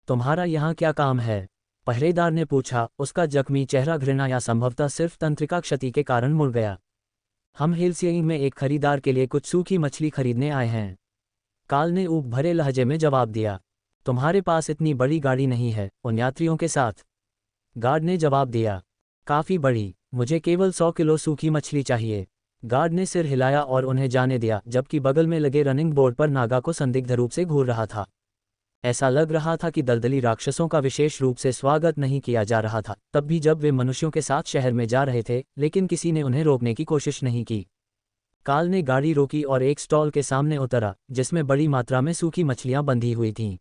[SPEAKER 1] तुम्हारा यहाँ क्या काम है? पहरेदार ने पूछा, उसका जख्मी चेहरा घृणा या संभवतः सिर्फ तंत्रिका क्षति के कारण मुड़ गया। हम हिलसिंग में एक खरीदार के लिए कुछ सूखी मछली खरीदने आए हैं, काल ने ऊब भरे लहजे में जवाब दिया। तुम्हारे पास इतनी बड़ी गाड़ी नहीं है? उन यात्रियों के साथ गार्ड ने जवाब दिया। काफ़ी बड़ी, मुझे केवल 100 किलो सूखी मछली चाहिए। गार्ड ने सिर हिलाया और उन्हें जाने दिया, जबकि बगल में लगे रनिंग बोर्ड पर नागा को संदिग्ध रूप से घूर रहा था। ऐसा लग रहा था कि दलदली राक्षसों का विशेष रूप से स्वागत नहीं किया जा रहा था, तब भी जब वे मनुष्यों के साथ शहर में जा रहे थे, लेकिन किसी ने उन्हें रोकने की कोशिश नहीं की। काल ने गाड़ी रोकी और एक स्टॉल के सामने उतरा, जिसमें बड़ी मात्रा में सूखी मछलियां बंधी हुई थीं।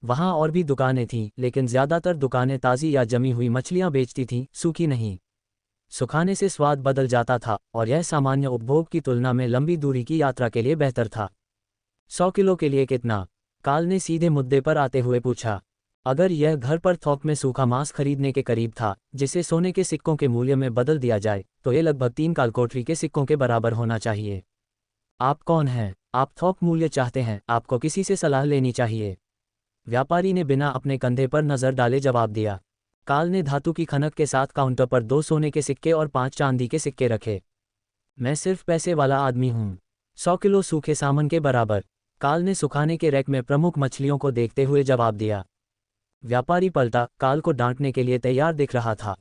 [SPEAKER 1] वहां और भी दुकानें थीं, लेकिन ज्यादातर दुकानें ताज़ी या जमी हुई मछलियां बेचती थीं, सूखी नहीं। सुखाने से स्वाद बदल जाता था और यह सामान्य उपभोग की तुलना में लंबी दूरी की यात्रा के लिए बेहतर था। 100 किलो के लिए कितना? काल ने सीधे मुद्दे पर आते हुए पूछा। अगर यह घर पर थोक में सूखा मांस खरीदने के करीब था, जिसे सोने के सिक्कों के मूल्य में बदल दिया जाए, तो ये लगभग 3 कालकोठरी के सिक्कों के बराबर होना चाहिए। आप कौन हैं? आप थोक मूल्य चाहते हैं? आपको किसी से सलाह लेनी चाहिए। व्यापारी ने बिना अपने कंधे पर नजर डाले जवाब दिया। काल ने धातु की खनक के साथ काउंटर पर 2 सोने के सिक्के और 5 चांदी के सिक्के रखे। मैं सिर्फ पैसे वाला आदमी हूँ। 100 किलो सूखे सामान के बराबर, काल ने सुखाने के रैक में प्रमुख मछलियों को देखते हुए जवाब दिया। व्यापारी पलटा, काल को डांटने के लिए तैयार दिख रहा था।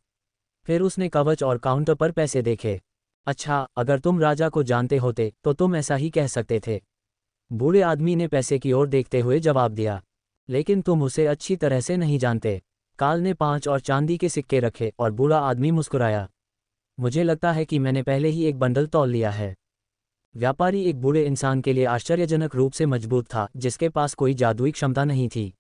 [SPEAKER 1] फिर उसने कवच और काउंटर पर पैसे देखे। अच्छा, अगर तुम राजा को जानते होते तो तुम ऐसा ही कह सकते थे। बूढ़े आदमी ने पैसे की ओर देखते हुए जवाब दिया। लेकिन तुम उसे अच्छी तरह से नहीं जानते। काल ने 5 और चांदी के सिक्के रखे और बूढ़ा आदमी मुस्कुराया। मुझे लगता है कि मैंने पहले ही एक बंडल तौल लिया है। व्यापारी एक बूढ़े इंसान के लिए आश्चर्यजनक रूप से मजबूत था, जिसके पास कोई जादुई क्षमता नहीं थी।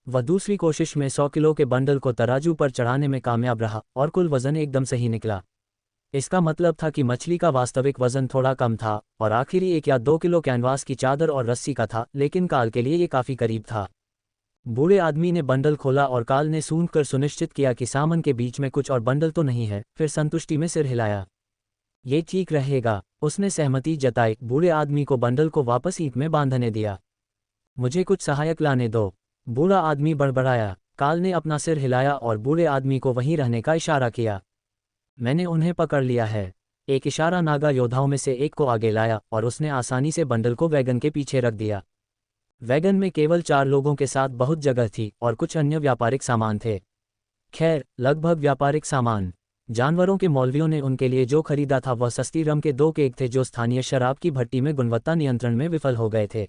[SPEAKER 1] वह दूसरी कोशिश में 100 किलो के बंडल को तराजू पर चढ़ाने में कामयाब रहा और कुल वजन एकदम सही निकला। इसका मतलब था कि मछली का वास्तविक वजन थोड़ा कम था और आखिरी 1 या 2 किलो कैनवास की चादर और रस्सी का था, लेकिन काल के लिए ये काफ़ी करीब था। बूढ़े आदमी ने बंडल खोला और काल ने सूंघकर सुनिश्चित किया कि सामान के बीच में कुछ और बंडल तो नहीं है, फिर संतुष्टि में सिर हिलाया। ये ठीक रहेगा, उसने सहमति जताई। बूढ़े आदमी को बंडल को वापस ईंट में बांधने दिया। मुझे कुछ सहायक लाने दो, बूढ़ा आदमी बड़बड़ाया। काल ने अपना सिर हिलाया और बूढ़े आदमी को वहीं रहने का इशारा किया। मैंने उन्हें पकड़ लिया है। एक इशारा नागा योद्धाओं में से एक को आगे लाया और उसने आसानी से बंडल को वैगन के पीछे रख दिया। वैगन में केवल 4 लोगों के साथ बहुत जगह थी और कुछ अन्य व्यापारिक सामान थे। खैर, लगभग व्यापारिक सामान। जानवरों के मौलवियों ने उनके लिए जो खरीदा था वह सस्ती रम के 2 केक थे जो स्थानीय शराब की भट्टी में गुणवत्ता नियंत्रण में विफल हो गए थे।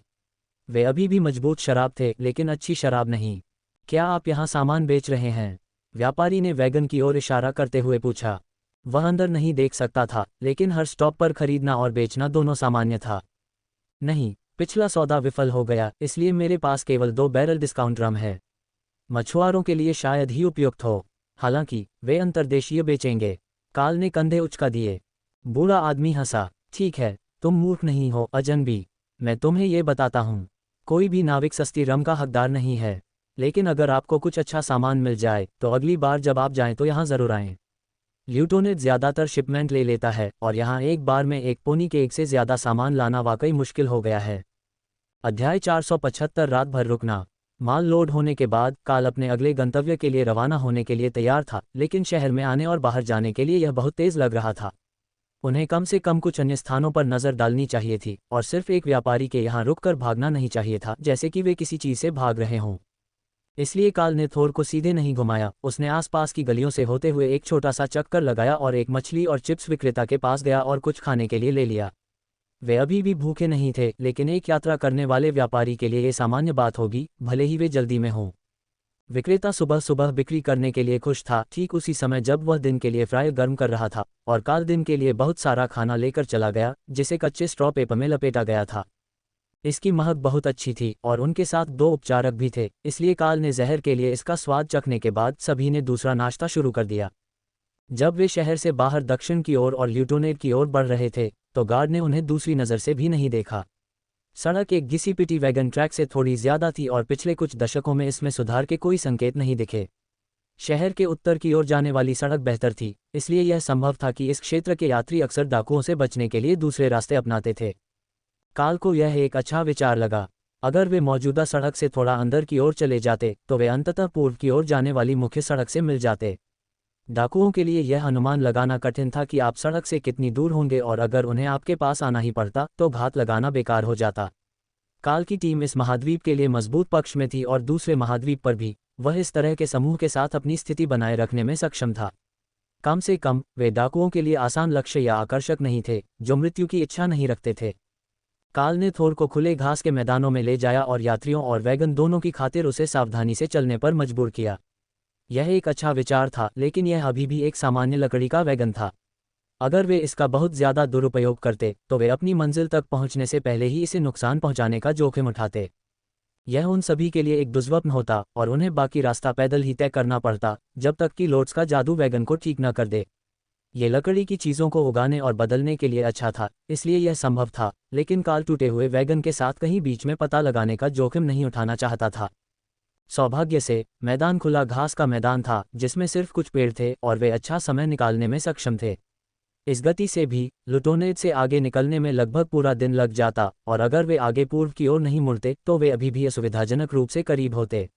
[SPEAKER 1] वे अभी भी मजबूत शराब थे, लेकिन अच्छी शराब नहीं। क्या आप यहाँ सामान बेच रहे हैं? व्यापारी ने वैगन की ओर इशारा करते हुए पूछा। वह अंदर नहीं देख सकता था, लेकिन हर स्टॉप पर खरीदना और बेचना दोनों सामान्य था। नहीं, पिछला सौदा विफल हो गया, इसलिए मेरे पास केवल 2 बैरल डिस्काउंट रम है। मछुआरों के लिए शायद ही उपयुक्त हो, हालांकि वे अंतर्देशीय बेचेंगे। काल ने कंधे उचका दिए। बूढ़ा आदमी हंसा। ठीक है, तुम मूर्ख नहीं हो अजनबी, मैं तुम्हें ये बताता हूँ। कोई भी नाविक सस्ती रम का हकदार नहीं है, लेकिन अगर आपको कुछ अच्छा सामान मिल जाए तो अगली बार जब आप जाएं तो यहाँ ज़रूर आएं। ल्यूटोनेट ज़्यादातर शिपमेंट ले लेता है और यहाँ एक बार में एक पोनी के एक से ज़्यादा सामान लाना वाकई मुश्किल हो गया है। अध्याय 475 रात भर रुकना। माल लोड होने के बाद काल अपने अगले गंतव्य के लिए रवाना होने के लिए तैयार था, लेकिन शहर में आने और बाहर जाने के लिए यह बहुत तेज़ लग रहा था। उन्हें कम से कम कुछ अन्य स्थानों पर नज़र डालनी चाहिए थी और सिर्फ एक व्यापारी के यहाँ रुककर भागना नहीं चाहिए था, जैसे कि वे किसी चीज़ से भाग रहे हों। इसलिए काल ने थोर को सीधे नहीं घुमाया। उसने आसपास की गलियों से होते हुए एक छोटा सा चक्कर लगाया और एक मछली और चिप्स विक्रेता के पास गया और कुछ खाने के लिए ले लिया। वे अभी भी भूखे नहीं थे, लेकिन एक यात्रा करने वाले व्यापारी के लिए ये सामान्य बात होगी, भले ही वे जल्दी में हों। विक्रेता सुबह सुबह बिक्री करने के लिए खुश था, ठीक उसी समय जब वह दिन के लिए फ्राई गर्म कर रहा था, और काल दिन के लिए बहुत सारा खाना लेकर चला गया जिसे कच्चे स्ट्रॉ पेपर में लपेटा गया था। इसकी महक बहुत अच्छी थी और उनके साथ 2 उपचारक भी थे, इसलिए काल ने जहर के लिए इसका स्वाद चखने के बाद सभी ने दूसरा नाश्ता शुरू कर दिया। जब वे शहर से बाहर दक्षिण की ओर और ल्यूटोनेट की ओर बढ़ रहे थे तो गार्ड ने उन्हें दूसरी नज़र से भी नहीं देखा। सड़क एक घिसी पिटी वैगन ट्रैक से थोड़ी ज्यादा थी और पिछले कुछ दशकों में इसमें सुधार के कोई संकेत नहीं दिखे। शहर के उत्तर की ओर जाने वाली सड़क बेहतर थी, इसलिए यह संभव था कि इस क्षेत्र के यात्री अक्सर डाकुओं से बचने के लिए दूसरे रास्ते अपनाते थे। काल को यह एक अच्छा विचार लगा। अगर वे मौजूदा सड़क से थोड़ा अंदर की ओर चले जाते तो वे अंततः पूर्व की ओर जाने वाली मुख्य सड़क से मिल जाते। डाकुओं के लिए यह अनुमान लगाना कठिन था कि आप सड़क से कितनी दूर होंगे, और अगर उन्हें आपके पास आना ही पड़ता तो घात लगाना बेकार हो जाता। काल की टीम इस महाद्वीप के लिए मजबूत पक्ष में थी और दूसरे महाद्वीप पर भी वह इस तरह के समूह के साथ अपनी स्थिति बनाए रखने में सक्षम था। कम से कम वे डाकुओं के लिए आसान लक्ष्य या आकर्षक नहीं थे जो मृत्यु की इच्छा नहीं रखते थे। काल ने थोर को खुले घास के मैदानों में ले जाया और यात्रियों और वैगन दोनों की खातिर उसे सावधानी से चलने पर मजबूर किया। यह एक अच्छा विचार था, लेकिन यह अभी भी एक सामान्य लकड़ी का वैगन था। अगर वे इसका बहुत ज़्यादा दुरुपयोग करते तो वे अपनी मंजिल तक पहुंचने से पहले ही इसे नुकसान पहुंचाने का जोखिम उठाते। यह उन सभी के लिए एक दुर्स्वप्न होता और उन्हें बाकी रास्ता पैदल ही तय करना पड़ता जब तक कि लोड्स का जादू वैगन को ठीक न कर दे। ये लकड़ी की चीज़ों को उगाने और बदलने के लिए अच्छा था, इसलिए यह संभव था, लेकिन काल टूटे हुए वैगन के साथ कहीं बीच में पता लगाने का जोखिम नहीं उठाना चाहता था। सौभाग्य से मैदान खुला घास का मैदान था जिसमें सिर्फ कुछ पेड़ थे और वे अच्छा समय निकालने में सक्षम थे। इस गति से भी लुटोनेट से आगे निकलने में लगभग पूरा दिन लग जाता, और अगर वे आगे पूर्व की ओर नहीं मुड़ते तो वे अभी भी असुविधाजनक रूप से करीब होते।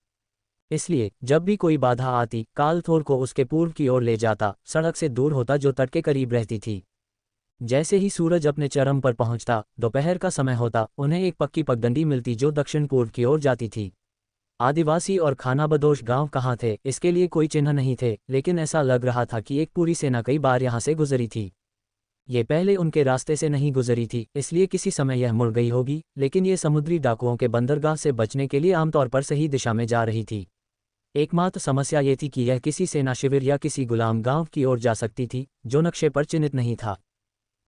[SPEAKER 1] इसलिए जब भी कोई बाधा आती, काल थोर को उसके पूर्व की ओर ले जाता, सड़क से दूर होता जो तट के करीब रहती थी। जैसे ही सूरज अपने चरम पर पहुंचता, दोपहर का समय होता, उन्हें एक पक्की पगडंडी मिलती जो दक्षिण पूर्व की ओर जाती थी। आदिवासी और खानाबदोश गांव कहाँ थे इसके लिए कोई चिन्ह नहीं थे, लेकिन ऐसा लग रहा था कि एक पूरी सेना कई बार यहाँ से गुजरी थी। ये पहले उनके रास्ते से नहीं गुजरी थी, इसलिए किसी समय यह मुड़ गई होगी, लेकिन ये समुद्री डाकुओं के बंदरगाह से बचने के लिए आमतौर पर सही दिशा में जा रही थी। एकमात्र समस्या ये थी कि यह किसी सेना शिविर या किसी गुलाम गांव की ओर जा सकती थी जो नक्शे पर चिन्हित नहीं था।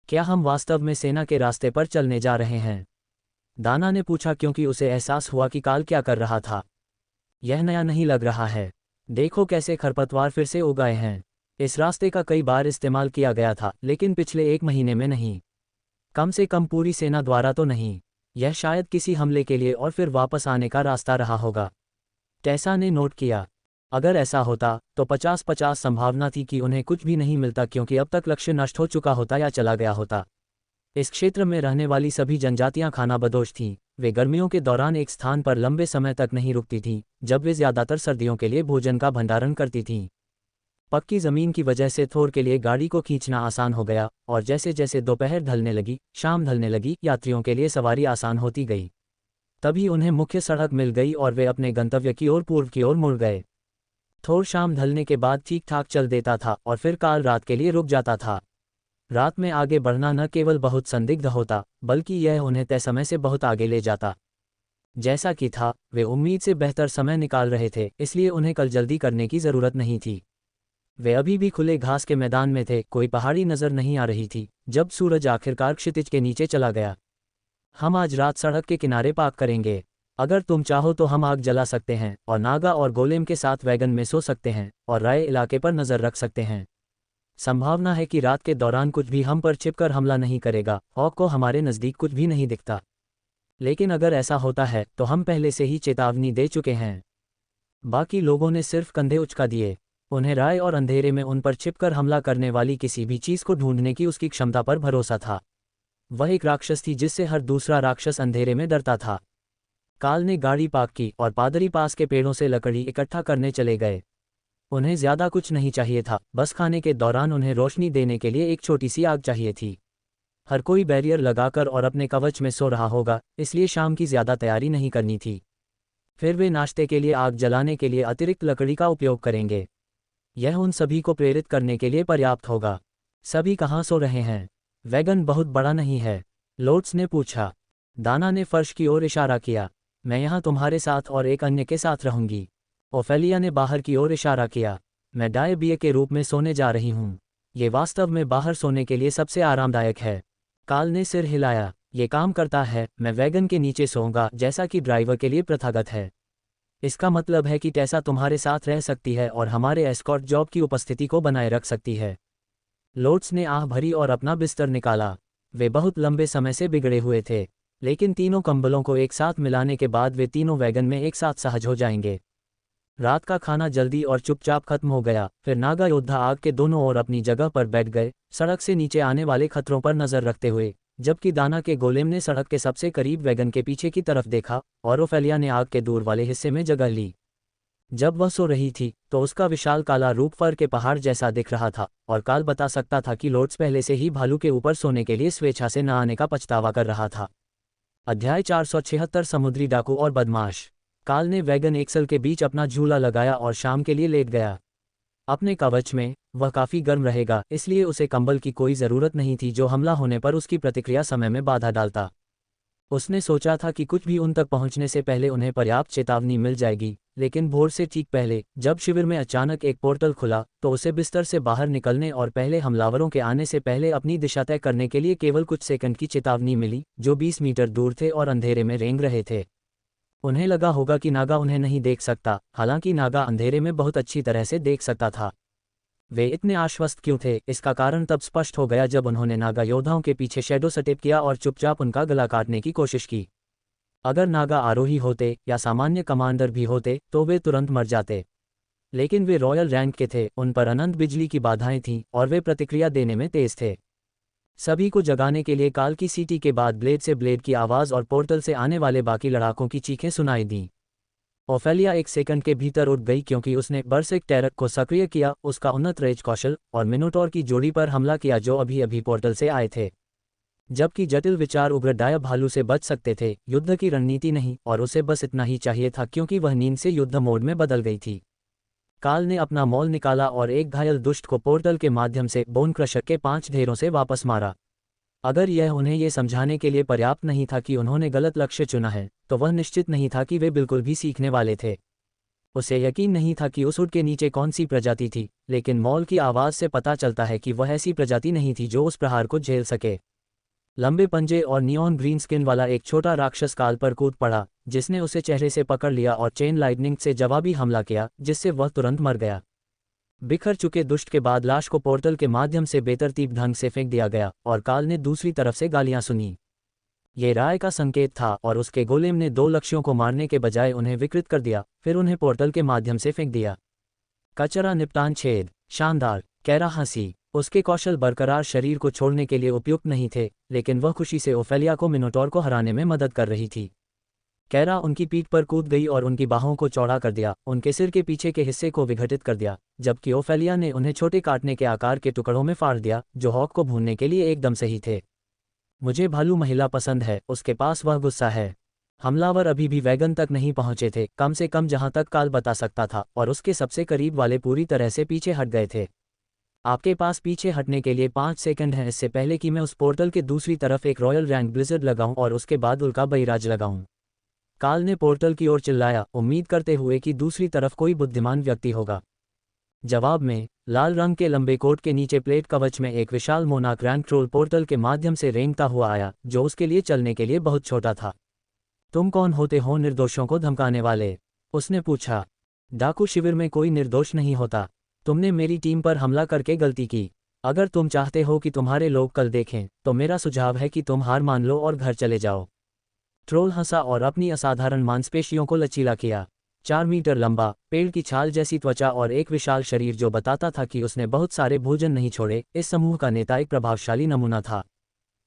[SPEAKER 1] क्या हम वास्तव में सेना के रास्ते पर चलने जा रहे हैं? दाना ने पूछा, क्योंकि उसे एहसास हुआ कि काल क्या कर रहा था। यह नया नहीं लग रहा है। देखो कैसे खरपतवार फिर से उगाए हैं। इस रास्ते का कई बार इस्तेमाल किया गया था, लेकिन पिछले 1 महीने में नहीं। कम से कम पूरी सेना द्वारा तो नहीं। यह शायद किसी हमले के लिए और फिर वापस आने का रास्ता रहा होगा। टेसा ने नोट किया। अगर ऐसा होता तो 50-50 संभावना थी कि उन्हें कुछ भी नहीं मिलता, क्योंकि अब तक लक्ष्य नष्ट हो चुका होता या चला गया होता। इस क्षेत्र में रहने वाली सभी जनजातियां खानाबदोश थीं। वे गर्मियों के दौरान एक स्थान पर लंबे समय तक नहीं रुकती थीं, जब वे ज़्यादातर सर्दियों के लिए भोजन का भंडारण करती थीं। पक्की ज़मीन की वजह से थोर के लिए गाड़ी को खींचना आसान हो गया, और जैसे जैसे दोपहर ढलने लगी, शाम ढलने लगी, यात्रियों के लिए सवारी आसान होती गई। तभी उन्हें मुख्य सड़क मिल गई और वे अपने गंतव्य की ओर पूर्व की ओर मुड़ गए। थोर शाम ढलने के बाद ठीक ठाक चल देता था और फिर काल रात के लिए रुक जाता था। रात में आगे बढ़ना न केवल बहुत संदिग्ध होता, बल्कि यह उन्हें तय समय से बहुत आगे ले जाता। जैसा कि था, वे उम्मीद से बेहतर समय निकाल रहे थे, इसलिए उन्हें कल जल्दी करने की ज़रूरत नहीं थी। वे अभी भी खुले घास के मैदान में थे, कोई पहाड़ी नज़र नहीं आ रही थी जब सूरज आखिरकार क्षितिज के नीचे चला गया। हम आज रात सड़क के किनारे पार्क करेंगे। अगर तुम चाहो तो हम आग जला सकते हैं और नागा और गोलेम के साथ वैगन में सो सकते हैं और राय इलाके पर नज़र रख सकते हैं। संभावना है कि रात के दौरान कुछ भी हम पर छिपकर हमला नहीं करेगा। हॉक को हमारे नज़दीक कुछ भी नहीं दिखता, लेकिन अगर ऐसा होता है तो हम पहले से ही चेतावनी दे चुके हैं। बाकी लोगों ने सिर्फ कंधे उचका दिए। उन्हें राय और अंधेरे में उन पर छिपकर हमला करने वाली किसी भी चीज़ को ढूंढने की उसकी क्षमता पर भरोसा था। वह एक राक्षस थी जिससे हर दूसरा राक्षस अंधेरे में डरता था। काल ने गाड़ी पार्क की और पादरी पास के पेड़ों से लकड़ी इकट्ठा करने चले गए। उन्हें ज़्यादा कुछ नहीं चाहिए था, बस खाने के दौरान उन्हें रोशनी देने के लिए एक छोटी सी आग चाहिए थी। हर कोई बैरियर लगाकर और अपने कवच में सो रहा होगा, इसलिए शाम की ज़्यादा तैयारी नहीं करनी थी। फिर वे नाश्ते के लिए आग जलाने के लिए अतिरिक्त लकड़ी का उपयोग करेंगे। यह उन सभी को प्रेरित करने के लिए पर्याप्त होगा। सभी कहाँ सो रहे हैं? वैगन बहुत बड़ा नहीं है, लोट्स ने पूछा। दाना ने फर्श की ओर इशारा किया। मैं यहाँ तुम्हारे साथ और एक अन्य के साथ रहूंगी। ओफेलिया ने बाहर की ओर इशारा किया। मैं डायबिए के रूप में सोने जा रही हूँ। ये वास्तव में बाहर सोने के लिए सबसे आरामदायक है। काल ने सिर हिलाया। ये काम करता है, मैं वैगन के नीचे सोऊंगा जैसा कि ड्राइवर के लिए प्रथागत है। इसका मतलब है कि टेसा तुम्हारे साथ रह सकती है और हमारे एस्कॉर्ट जॉब की उपस्थिति को बनाए रख सकती है। लोट्स ने आह भरी और अपना बिस्तर निकाला। वे बहुत लंबे समय से बिगड़े हुए थे, लेकिन तीनों कंबलों को एक साथ मिलाने के बाद वे तीनों वैगन में एक साथ सहज हो जाएंगे। रात का खाना जल्दी और चुपचाप खत्म हो गया। फिर नागा योद्धा आग के दोनों ओर अपनी जगह पर बैठ गए, सड़क से नीचे आने वाले खतरों पर नजर रखते हुए, जबकि दाना के गोलेम ने सड़क के सबसे करीब वैगन के पीछे की तरफ देखा और ओफेलिया ने आग के दूर वाले हिस्से में जगह ली। जब वह सो रही थी तो उसका विशाल काला रूप फर के पहाड़ जैसा दिख रहा था और काल बता सकता था कि लोट्स पहले से ही भालू के ऊपर सोने के लिए स्वेच्छा से न आने का पछतावा कर रहा था। अध्याय 476 समुद्री डाकू और बदमाश। काल ने वैगन एक्सल के बीच अपना झूला लगाया और शाम के लिए लेट गया। अपने कवच में वह काफी गर्म रहेगा, इसलिए उसे कंबल की कोई जरूरत नहीं थी जो हमला होने पर उसकी प्रतिक्रिया समय में बाधा डालता। उसने सोचा था कि कुछ भी उन तक पहुंचने से पहले उन्हें पर्याप्त चेतावनी मिल जाएगी, लेकिन भोर से ठीक पहले जब शिविर में अचानक एक पोर्टल खुला तो उसे बिस्तर से बाहर निकलने और पहले हमलावरों के आने से पहले अपनी दिशा तय करने के लिए केवल कुछ सेकंड की चेतावनी मिली, जो 20 मीटर दूर थे और अंधेरे में रेंग रहे थे। उन्हें लगा होगा कि नागा उन्हें नहीं देख सकता, हालांकि नागा अंधेरे में बहुत अच्छी तरह से देख सकता था। वे इतने आश्वस्त क्यों थे, इसका कारण तब स्पष्ट हो गया जब उन्होंने नागा योद्धाओं के पीछे शैडो स्टेप किया और चुपचाप उनका गला काटने की कोशिश की। अगर नागा आरोही होते या सामान्य कमांडर भी होते तो वे तुरंत मर जाते, लेकिन वे रॉयल रैंक के थे, उन पर अनंत बिजली की बाधाएं थीं और वे प्रतिक्रिया देने में तेज थे। सभी को जगाने के लिए काल की सीटी के बाद ब्लेड से ब्लेड की आवाज़ और पोर्टल से आने वाले बाकी लड़ाकों की चीखें सुनाई दीं। ओफेलिया एक सेकंड के भीतर उठ गई क्योंकि उसने बर्सिक टेरक को सक्रिय किया, उसका उन्नत रेज कौशल, और मिनोटॉर की जोड़ी पर हमला किया जो अभी अभी पोर्टल से आए थे। जबकि जटिल विचार उग्र डायब भालू से बच सकते थे, युद्ध की रणनीति नहीं, और उसे बस इतना ही चाहिए था क्योंकि वह नींद से युद्ध मोड में बदल गई थी। काल ने अपना मॉल निकाला और एक घायल दुष्ट को पोर्टल के माध्यम से बोन क्रशर के 5 ढेरों से वापस मारा। अगर यह उन्हें ये समझाने के लिए पर्याप्त नहीं था कि उन्होंने गलत लक्ष्य चुना है, तो वह निश्चित नहीं था कि वे बिल्कुल भी सीखने वाले थे। उसे यकीन नहीं था कि उस ऊँट के नीचे कौन सी प्रजाति थी, लेकिन मॉल की आवाज़ से पता चलता है कि वह ऐसी प्रजाति नहीं थी जो उस प्रहार को झेल सके। लंबे पंजे और नियॉन ग्रीन स्किन वाला एक छोटा राक्षस काल पर कूद पड़ा, जिसने उसे चेहरे से पकड़ लिया और चेन लाइटनिंग से जवाबी हमला किया, जिससे वह तुरंत मर गया। बिखर चुके दुष्ट के बाद लाश को पोर्टल के माध्यम से बेतरतीब ढंग से फेंक दिया गया और काल ने दूसरी तरफ से गालियां सुनी। ये राय का संकेत था और उसके गोलेम ने 2 लक्ष्यों को मारने के बजाय उन्हें विकृत कर दिया, फिर उन्हें पोर्टल के माध्यम से फेंक दिया। कचरा निपटान छेद। शानदार। कैरा हंसी। उसके कौशल बरकरार शरीर को छोड़ने के लिए उपयुक्त नहीं थे, लेकिन वह खुशी से ओफेलिया को मिनोटॉर को हराने में मदद कर रही थी। कैरा उनकी पीठ पर कूद गई और उनकी बाहों को चौड़ा कर दिया, उनके सिर के पीछे के हिस्से को विघटित कर दिया, जबकि ओफेलिया ने उन्हें छोटे काटने के आकार के टुकड़ों में फाड़ दिया जो हॉक को भूनने के लिए एकदम सही थे। मुझे भालू महिला पसंद है, उसके पास वह गुस्सा है। हमलावर अभी भी वैगन तक नहीं पहुंचे थे, कम से कम जहां तक काल बता सकता था, और उसके सबसे करीब वाले पूरी तरह से पीछे हट गए थे। आपके पास पीछे हटने के लिए 5 सेकंड हैं, इससे पहले कि मैं उस पोर्टल के दूसरी तरफ एक रॉयल रैंक ब्लिजर्ड लगाऊं और उसके बाद उल्का बहिराज लगाऊं। काल ने पोर्टल की ओर चिल्लाया, उम्मीद करते हुए कि दूसरी तरफ कोई बुद्धिमान व्यक्ति होगा। जवाब में लाल रंग के लंबे कोट के नीचे प्लेट कवच में एक विशाल मोनाक रैंक ट्रोल पोर्टल के माध्यम से रेंगता हुआ आया, जो उसके लिए चलने के लिए बहुत छोटा था। तुम कौन होते हो निर्दोषों को धमकाने वाले? उसने पूछा। डाकू शिविर में कोई निर्दोष नहीं होता। तुमने मेरी टीम पर हमला करके गलती की। अगर तुम चाहते हो कि तुम्हारे लोग कल देखें, तो मेरा सुझाव है कि तुम हार मान लो और घर चले जाओ। ट्रोल हंसा और अपनी असाधारण मांसपेशियों को लचीला किया। 4 मीटर लंबा, पेड़ की छाल जैसी त्वचा और एक विशाल शरीर जो बताता था कि उसने बहुत सारे भोजन नहीं छोड़े। इस समूह का नेता एक प्रभावशाली नमूना था,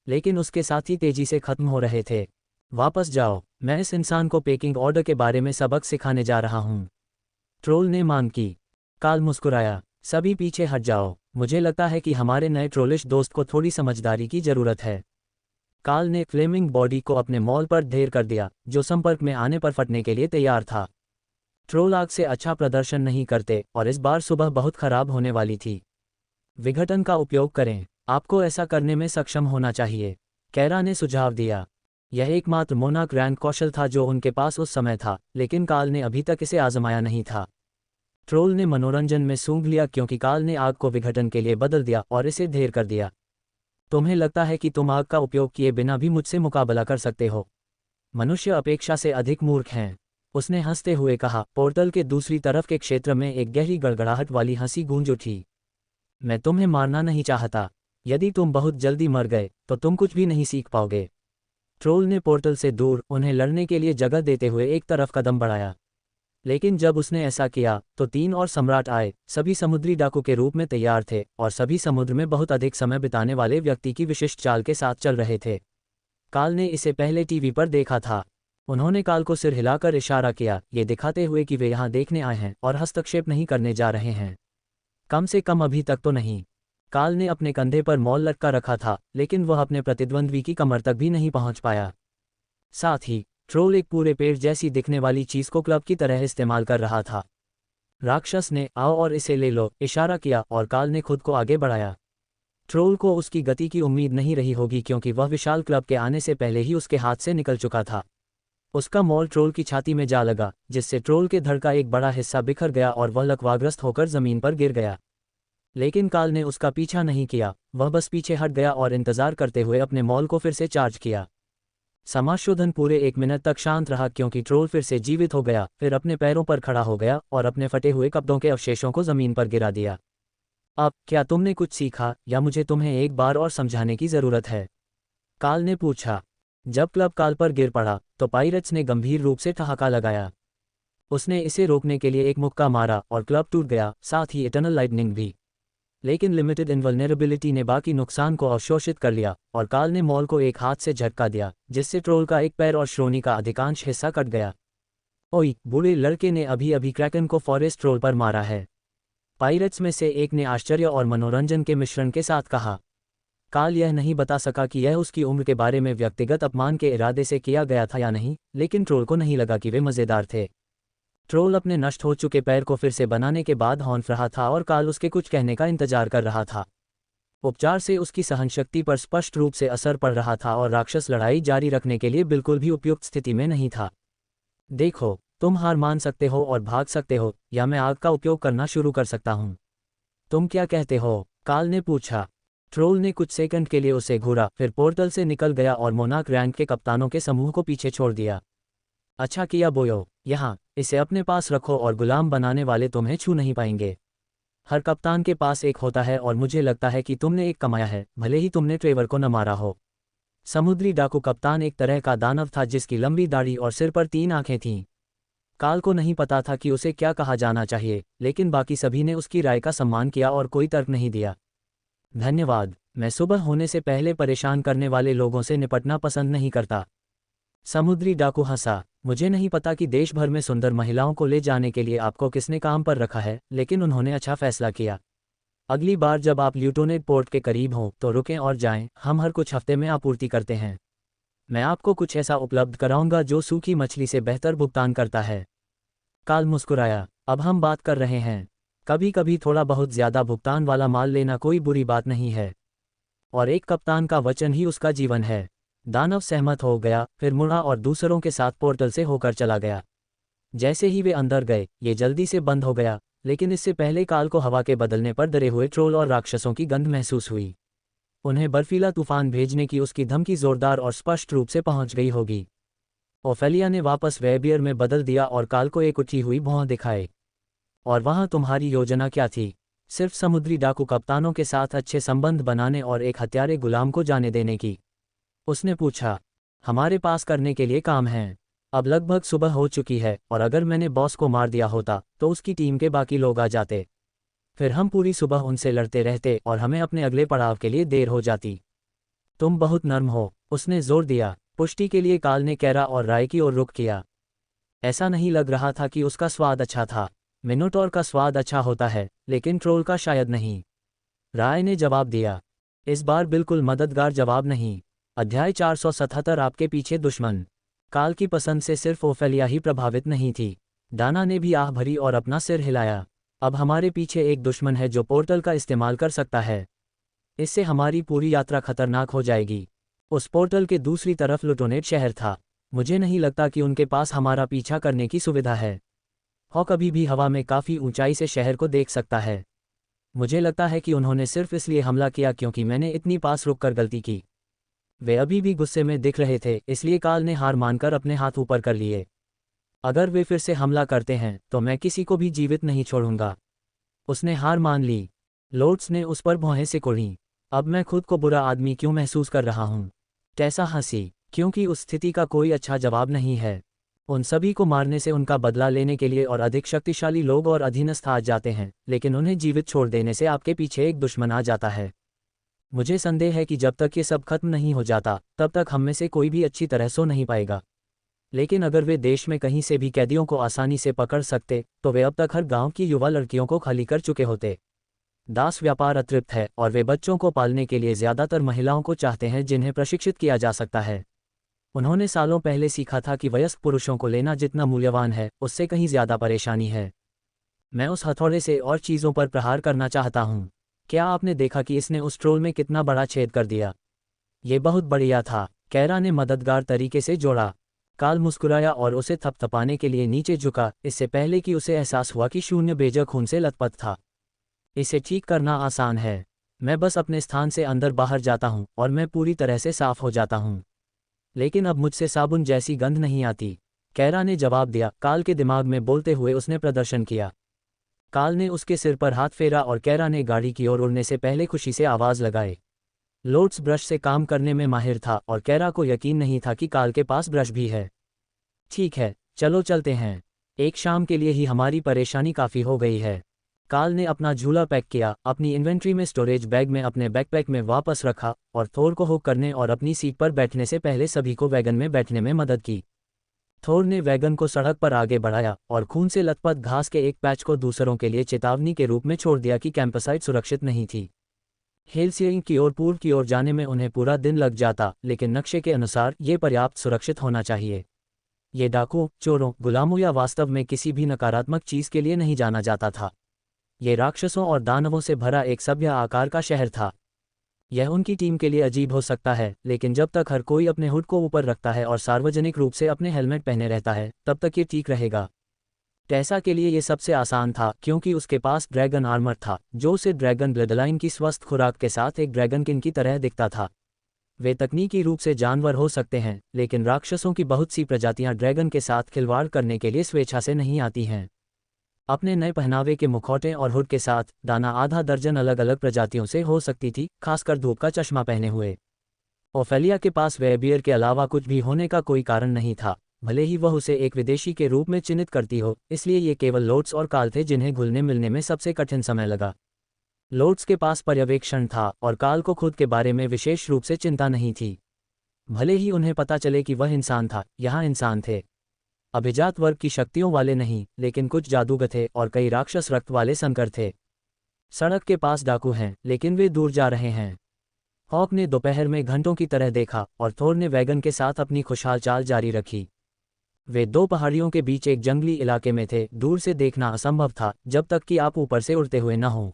[SPEAKER 1] लेकिन उसके साथी तेजी से खत्म हो रहे थे। वापस जाओ, मैं इस इंसान को पेकिंग ऑर्डर के बारे में सबक सिखाने जा रहा हूँ। ट्रोल ने मांग की। काल मुस्कुराया। सभी पीछे हट जाओ, मुझे लगता है कि हमारे नए ट्रोलिश दोस्त को थोड़ी समझदारी की जरूरत है। काल ने फ्लेमिंग बॉडी को अपने मॉल पर ढेर कर दिया, जो संपर्क में आने पर फटने के लिए तैयार था। ट्रोल आग से अच्छा प्रदर्शन नहीं करते और इस बार सुबह बहुत खराब होने वाली थी। विघटन का उपयोग करें, आपको ऐसा करने में सक्षम होना चाहिए, कैरा ने सुझाव दिया। यह एकमात्र मोनाक रैंक कौशल था जो उनके पास उस समय था, लेकिन काल ने अभी तक इसे आजमाया नहीं था। ट्रोल ने मनोरंजन में सूंघ लिया क्योंकि काल ने आग को विघटन के लिए बदल दिया और इसे ढेर कर दिया। तुम्हें लगता है कि तुम आग का उपयोग किए बिना भी मुझसे मुकाबला कर सकते हो? मनुष्य अपेक्षा से अधिक मूर्ख हैं, उसने हंसते हुए कहा। पोर्टल के दूसरी तरफ के क्षेत्र में एक गहरी गड़गड़ाहट वाली हंसी गूंज उठी। मैं तुम्हें मारना नहीं चाहता। यदि तुम बहुत जल्दी मर गए तो तुम कुछ भी नहीं सीख पाओगे। ट्रोल ने पोर्टल से दूर उन्हें लड़ने के लिए जगह देते हुए एक तरफ कदम बढ़ाया। लेकिन जब उसने ऐसा किया तो 3 और सम्राट आए। सभी समुद्री डाकू के रूप में तैयार थे और सभी समुद्र में बहुत अधिक समय बिताने वाले व्यक्ति की विशिष्ट चाल के साथ चल रहे थे। काल ने इसे पहले टीवी पर देखा था। उन्होंने काल को सिर हिलाकर इशारा किया, ये दिखाते हुए कि वे यहाँ देखने आए हैं और हस्तक्षेप नहीं करने जा रहे हैं। कम से कम अभी तक तो नहीं। काल ने अपने कंधे पर मॉल लटका रखा था, लेकिन वह अपने प्रतिद्वंद्वी की कमर तक भी नहीं पहुंच पाया। साथ ही ट्रोल एक पूरे पेड़ जैसी दिखने वाली चीज को क्लब की तरह इस्तेमाल कर रहा था। राक्षस ने आओ और इसे ले लो इशारा किया और काल ने खुद को आगे बढ़ाया। ट्रोल को उसकी गति की उम्मीद नहीं रही होगी क्योंकि वह विशाल क्लब के आने से पहले ही उसके हाथ से निकल चुका था। उसका मॉल ट्रोल की छाती में जा लगा, जिससे ट्रोल के धड़ का एक बड़ा हिस्सा बिखर गया और वह लकवाग्रस्त होकर जमीन पर गिर गया। लेकिन काल ने उसका पीछा नहीं किया, वह बस पीछे हट गया और इंतजार करते हुए अपने मॉल को फिर से चार्ज किया। समाशोधन पूरे 1 मिनट तक शांत रहा क्योंकि ट्रोल फिर से जीवित हो गया, फिर अपने पैरों पर खड़ा हो गया और अपने फटे हुए कपड़ों के अवशेषों को जमीन पर गिरा दिया। अब क्या तुमने कुछ सीखा या मुझे तुम्हें एक बार और समझाने की जरूरत है? काल ने पूछा। जब क्लब काल पर गिर पड़ा तो पाइरेट्स ने गंभीर रूप से ठहाका लगाया। उसने इसे रोकने के लिए एक मुक्का मारा और क्लब टूट गया, साथ ही इटर्नल लाइटनिंग भी। लेकिन लिमिटेड इनवल्नरेबिलिटी ने बाकी नुकसान को अवशोषित कर लिया और काल ने मॉल को एक हाथ से झटका दिया, जिससे ट्रोल का एक पैर और श्रोणी का अधिकांश हिस्सा कट गया। ओई, बूढ़े लड़के ने अभी अभी क्रैकन को फॉरेस्ट ट्रोल पर मारा है, पाइरेट्स में से एक ने आश्चर्य और मनोरंजन के मिश्रण के साथ कहा। काल यह नहीं बता सका कि यह उसकी उम्र के बारे में व्यक्तिगत अपमान के इरादे से किया गया था या नहीं, लेकिन ट्रोल को नहीं लगा कि वे मज़ेदार थे। ट्रोल अपने नष्ट हो चुके पैर को फिर से बनाने के बाद हौंफ रहा था और काल उसके कुछ कहने का इंतजार कर रहा था। उपचार से उसकी सहनशक्ति पर स्पष्ट रूप से असर पड़ रहा था और राक्षस लड़ाई जारी रखने के लिए बिल्कुल भी उपयुक्त स्थिति में नहीं था। देखो, तुम हार मान सकते हो और भाग सकते हो, या मैं आग का उपयोग करना शुरू कर सकता हूँ। तुम क्या कहते हो? काल ने पूछा। ट्रोल ने कुछ सेकंड के लिए उसे घूरा, फिर पोर्टल से निकल गया और मोनाक रैंक के कप्तानों के समूह को पीछे छोड़ दिया। अच्छा किया बोयो, यहाँ इसे अपने पास रखो और गुलाम बनाने वाले तुम्हें छू नहीं पाएंगे। हर कप्तान के पास एक होता है और मुझे लगता है कि तुमने एक कमाया है, भले ही तुमने ट्रेवर को न मारा हो। समुद्री डाकू कप्तान एक तरह का दानव था जिसकी लंबी दाढ़ी और सिर पर 3 आंखें थीं। काल को नहीं पता था कि उसे क्या कहा जाना चाहिए, लेकिन बाकी सभी ने उसकी राय का सम्मान किया और कोई तर्क नहीं दिया। धन्यवाद, मैं सुबह होने से पहले परेशान करने वाले लोगों से निपटना पसंद नहीं करता। समुद्री डाकू हंसा। मुझे नहीं पता कि देश भर में सुंदर महिलाओं को ले जाने के लिए आपको किसने काम पर रखा है, लेकिन उन्होंने अच्छा फैसला किया। अगली बार जब आप ल्यूटोनेट पोर्ट के करीब हों तो रुकें और जाएं, हम हर कुछ हफ्ते में आपूर्ति करते हैं। मैं आपको कुछ ऐसा उपलब्ध कराऊंगा जो सूखी मछली से बेहतर भुगतान करता है। काल मुस्कुराया। अब हम बात कर रहे हैं। कभी कभी थोड़ा बहुत ज्यादा भुगतान वाला माल लेना कोई बुरी बात नहीं है, और एक कप्तान का वचन ही उसका जीवन है। दानव सहमत हो गया, फिर मुड़ा और दूसरों के साथ पोर्टल से होकर चला गया। जैसे ही वे अंदर गए, ये जल्दी से बंद हो गया, लेकिन इससे पहले काल को हवा के बदलने पर डरे हुए ट्रोल और राक्षसों की गंध महसूस हुई। उन्हें बर्फीला तूफान भेजने की उसकी धमकी जोरदार और स्पष्ट रूप से पहुंच गई होगी। ओफेलिया ने वापस वेबियर में बदल दिया और काल को एक उठी हुई भौं दिखाए। और वहां तुम्हारी योजना क्या थी? सिर्फ समुद्री डाकू कप्तानों के साथ अच्छे संबंध बनाने और एक हत्यारे गुलाम को जाने देने की? उसने पूछा। हमारे पास करने के लिए काम है। अब लगभग सुबह हो चुकी है और अगर मैंने बॉस को मार दिया होता तो उसकी टीम के बाकी लोग आ जाते। फिर हम पूरी सुबह उनसे लड़ते रहते और हमें अपने अगले पड़ाव के लिए देर हो जाती। तुम बहुत नर्म हो, उसने जोर दिया। पुष्टि के लिए काल ने कैरा और राय की ओर रुख किया। ऐसा नहीं लग रहा था कि उसका स्वाद अच्छा था। मिनोटॉर का स्वाद अच्छा होता है, लेकिन ट्रोल का शायद नहीं, राय ने जवाब दिया। इस बार बिल्कुल मददगार जवाब नहीं। अध्याय 477 आपके पीछे दुश्मन। काल की पसंद से सिर्फ ओफेलिया ही प्रभावित नहीं थी। डाना ने भी आह भरी और अपना सिर हिलाया। अब हमारे पीछे एक दुश्मन है जो पोर्टल का इस्तेमाल कर सकता है। इससे हमारी पूरी यात्रा खतरनाक हो जाएगी। उस पोर्टल के दूसरी तरफ लुटोनेट शहर था। मुझे नहीं लगता कि उनके पास हमारा पीछा करने की सुविधा है। हॉक अभी भी हवा में काफ़ी ऊंचाई से शहर को देख सकता है। मुझे लगता है कि उन्होंने सिर्फ इसलिए हमला किया क्योंकि मैंने इतनी पास रुककर गलती की। वे अभी भी गुस्से में दिख रहे थे, इसलिए काल ने हार मानकर अपने हाथ ऊपर कर लिए। अगर वे फिर से हमला करते हैं तो मैं किसी को भी जीवित नहीं छोड़ूंगा। उसने हार मान ली। लोर्ड्स ने उस पर भौहें सिकोड़ी। अब मैं खुद को बुरा आदमी क्यों महसूस कर रहा हूँ? टेसा हंसी, क्योंकि उस स्थिति का कोई अच्छा जवाब नहीं है। उन सभी को मारने से उनका बदला लेने के लिए और अधिक शक्तिशाली लोग और अधीनस्थ आ जाते हैं, लेकिन उन्हें जीवित छोड़ देने से आपके पीछे एक दुश्मन आ जाता है। मुझे संदेह है कि जब तक ये सब खत्म नहीं हो जाता तब तक हम में से कोई भी अच्छी तरह सो नहीं पाएगा। लेकिन अगर वे देश में कहीं से भी कैदियों को आसानी से पकड़ सकते तो वे अब तक हर गांव की युवा लड़कियों को खाली कर चुके होते। दास व्यापार अतृप्त है और वे बच्चों को पालने के लिए ज़्यादातर महिलाओं को चाहते हैं जिन्हें प्रशिक्षित किया जा सकता है। उन्होंने सालों पहले सीखा था कि वयस्क पुरुषों को लेना जितना मूल्यवान है उससे कहीं ज़्यादा परेशानी है। मैं उस हथौड़े से और चीज़ों पर प्रहार करना चाहता हूँ। क्या आपने देखा कि इसने उस ट्रोल में कितना बड़ा छेद कर दिया? ये बहुत बढ़िया था, कैरा ने मददगार तरीके से जोड़ा। काल मुस्कुराया और उसे थपथपाने के लिए नीचे झुका, इससे पहले कि उसे एहसास हुआ कि शून्य बेजा खून से लथपथ था। इसे ठीक करना आसान है। मैं बस अपने स्थान से अंदर बाहर जाता हूँ और मैं पूरी तरह से साफ हो जाता हूँ। लेकिन अब मुझसे साबुन जैसी गंध नहीं आती, कैरा ने जवाब दिया। काल के दिमाग में बोलते हुए उसने प्रदर्शन किया। काल ने उसके सिर पर हाथ फेरा और कैरा ने गाड़ी की ओर उड़ने से पहले खुशी से आवाज़ लगाए। लोर्ड्स ब्रश से काम करने में माहिर था और कैरा को यकीन नहीं था कि काल के पास ब्रश भी है। ठीक है, चलो चलते हैं। एक शाम के लिए ही हमारी परेशानी काफ़ी हो गई है। काल ने अपना झूला पैक किया, अपनी इन्वेंट्री में स्टोरेज बैग में अपने बैकपैक में वापस रखा और थोर को हुक करने और अपनी सीट पर बैठने से पहले सभी को वैगन में बैठने में मदद की। थोर ने वैगन को सड़क पर आगे बढ़ाया और खून से लथपथ घास के एक पैच को दूसरों के लिए चेतावनी के रूप में छोड़ दिया कि कैंपसाइट सुरक्षित नहीं थी। हेल्सिंकी की ओर पूर्व की ओर जाने में उन्हें पूरा दिन लग जाता, लेकिन नक्शे के अनुसार ये पर्याप्त सुरक्षित होना चाहिए। ये डाकुओं, चोरों, गुलामों या वास्तव में किसी भी नकारात्मक चीज़ के लिए नहीं जाना जाता था। ये राक्षसों और दानवों से भरा एक सभ्य आकार का शहर था। यह उनकी टीम के लिए अजीब हो सकता है, लेकिन जब तक हर कोई अपने हुड को ऊपर रखता है और सार्वजनिक रूप से अपने हेलमेट पहने रहता है तब तक ये ठीक रहेगा। टेसा के लिए ये सबसे आसान था क्योंकि उसके पास ड्रैगन आर्मर था जो उसे ड्रैगन ब्लडलाइन की स्वस्थ खुराक के साथ एक ड्रैगन किन की तरह दिखता था। वे तकनीकी रूप से जानवर हो सकते हैं, लेकिन राक्षसों की बहुत सी प्रजातियां ड्रैगन के साथ खिलवाड़ करने के लिए स्वेच्छा से नहीं आती हैं। अपने नए पहनावे के मुखौटे और हुड के साथ दाना आधा दर्जन अलग अलग प्रजातियों से हो सकती थी, खासकर धूप का चश्मा पहने हुए। ओफेलिया के पास वेबियर के अलावा कुछ भी होने का कोई कारण नहीं था, भले ही वह उसे एक विदेशी के रूप में चिन्हित करती हो। इसलिए ये केवल लोर्ड्स और काल थे जिन्हें घुलने मिलने में सबसे कठिन समय लगा। लोर्ड्स के पास पर्यवेक्षण था और काल को खुद के बारे में विशेष रूप से चिंता नहीं थी। भले ही उन्हें पता चले कि वह इंसान था, यहाँ इंसान थे। अभिजात वर्ग की शक्तियों वाले नहीं, लेकिन कुछ जादूगर थे और कई राक्षस रक्त वाले संकर थे। सड़क के पास डाकू हैं, लेकिन वे दूर जा रहे हैं। हॉक ने दोपहर में घंटों की तरह देखा और थोर ने वैगन के साथ अपनी खुशहाल चाल जारी रखी। वे दो पहाड़ियों के बीच एक जंगली इलाके में थे। दूर से देखना असंभव था जब तक कि आप ऊपर से उड़ते हुए न हो।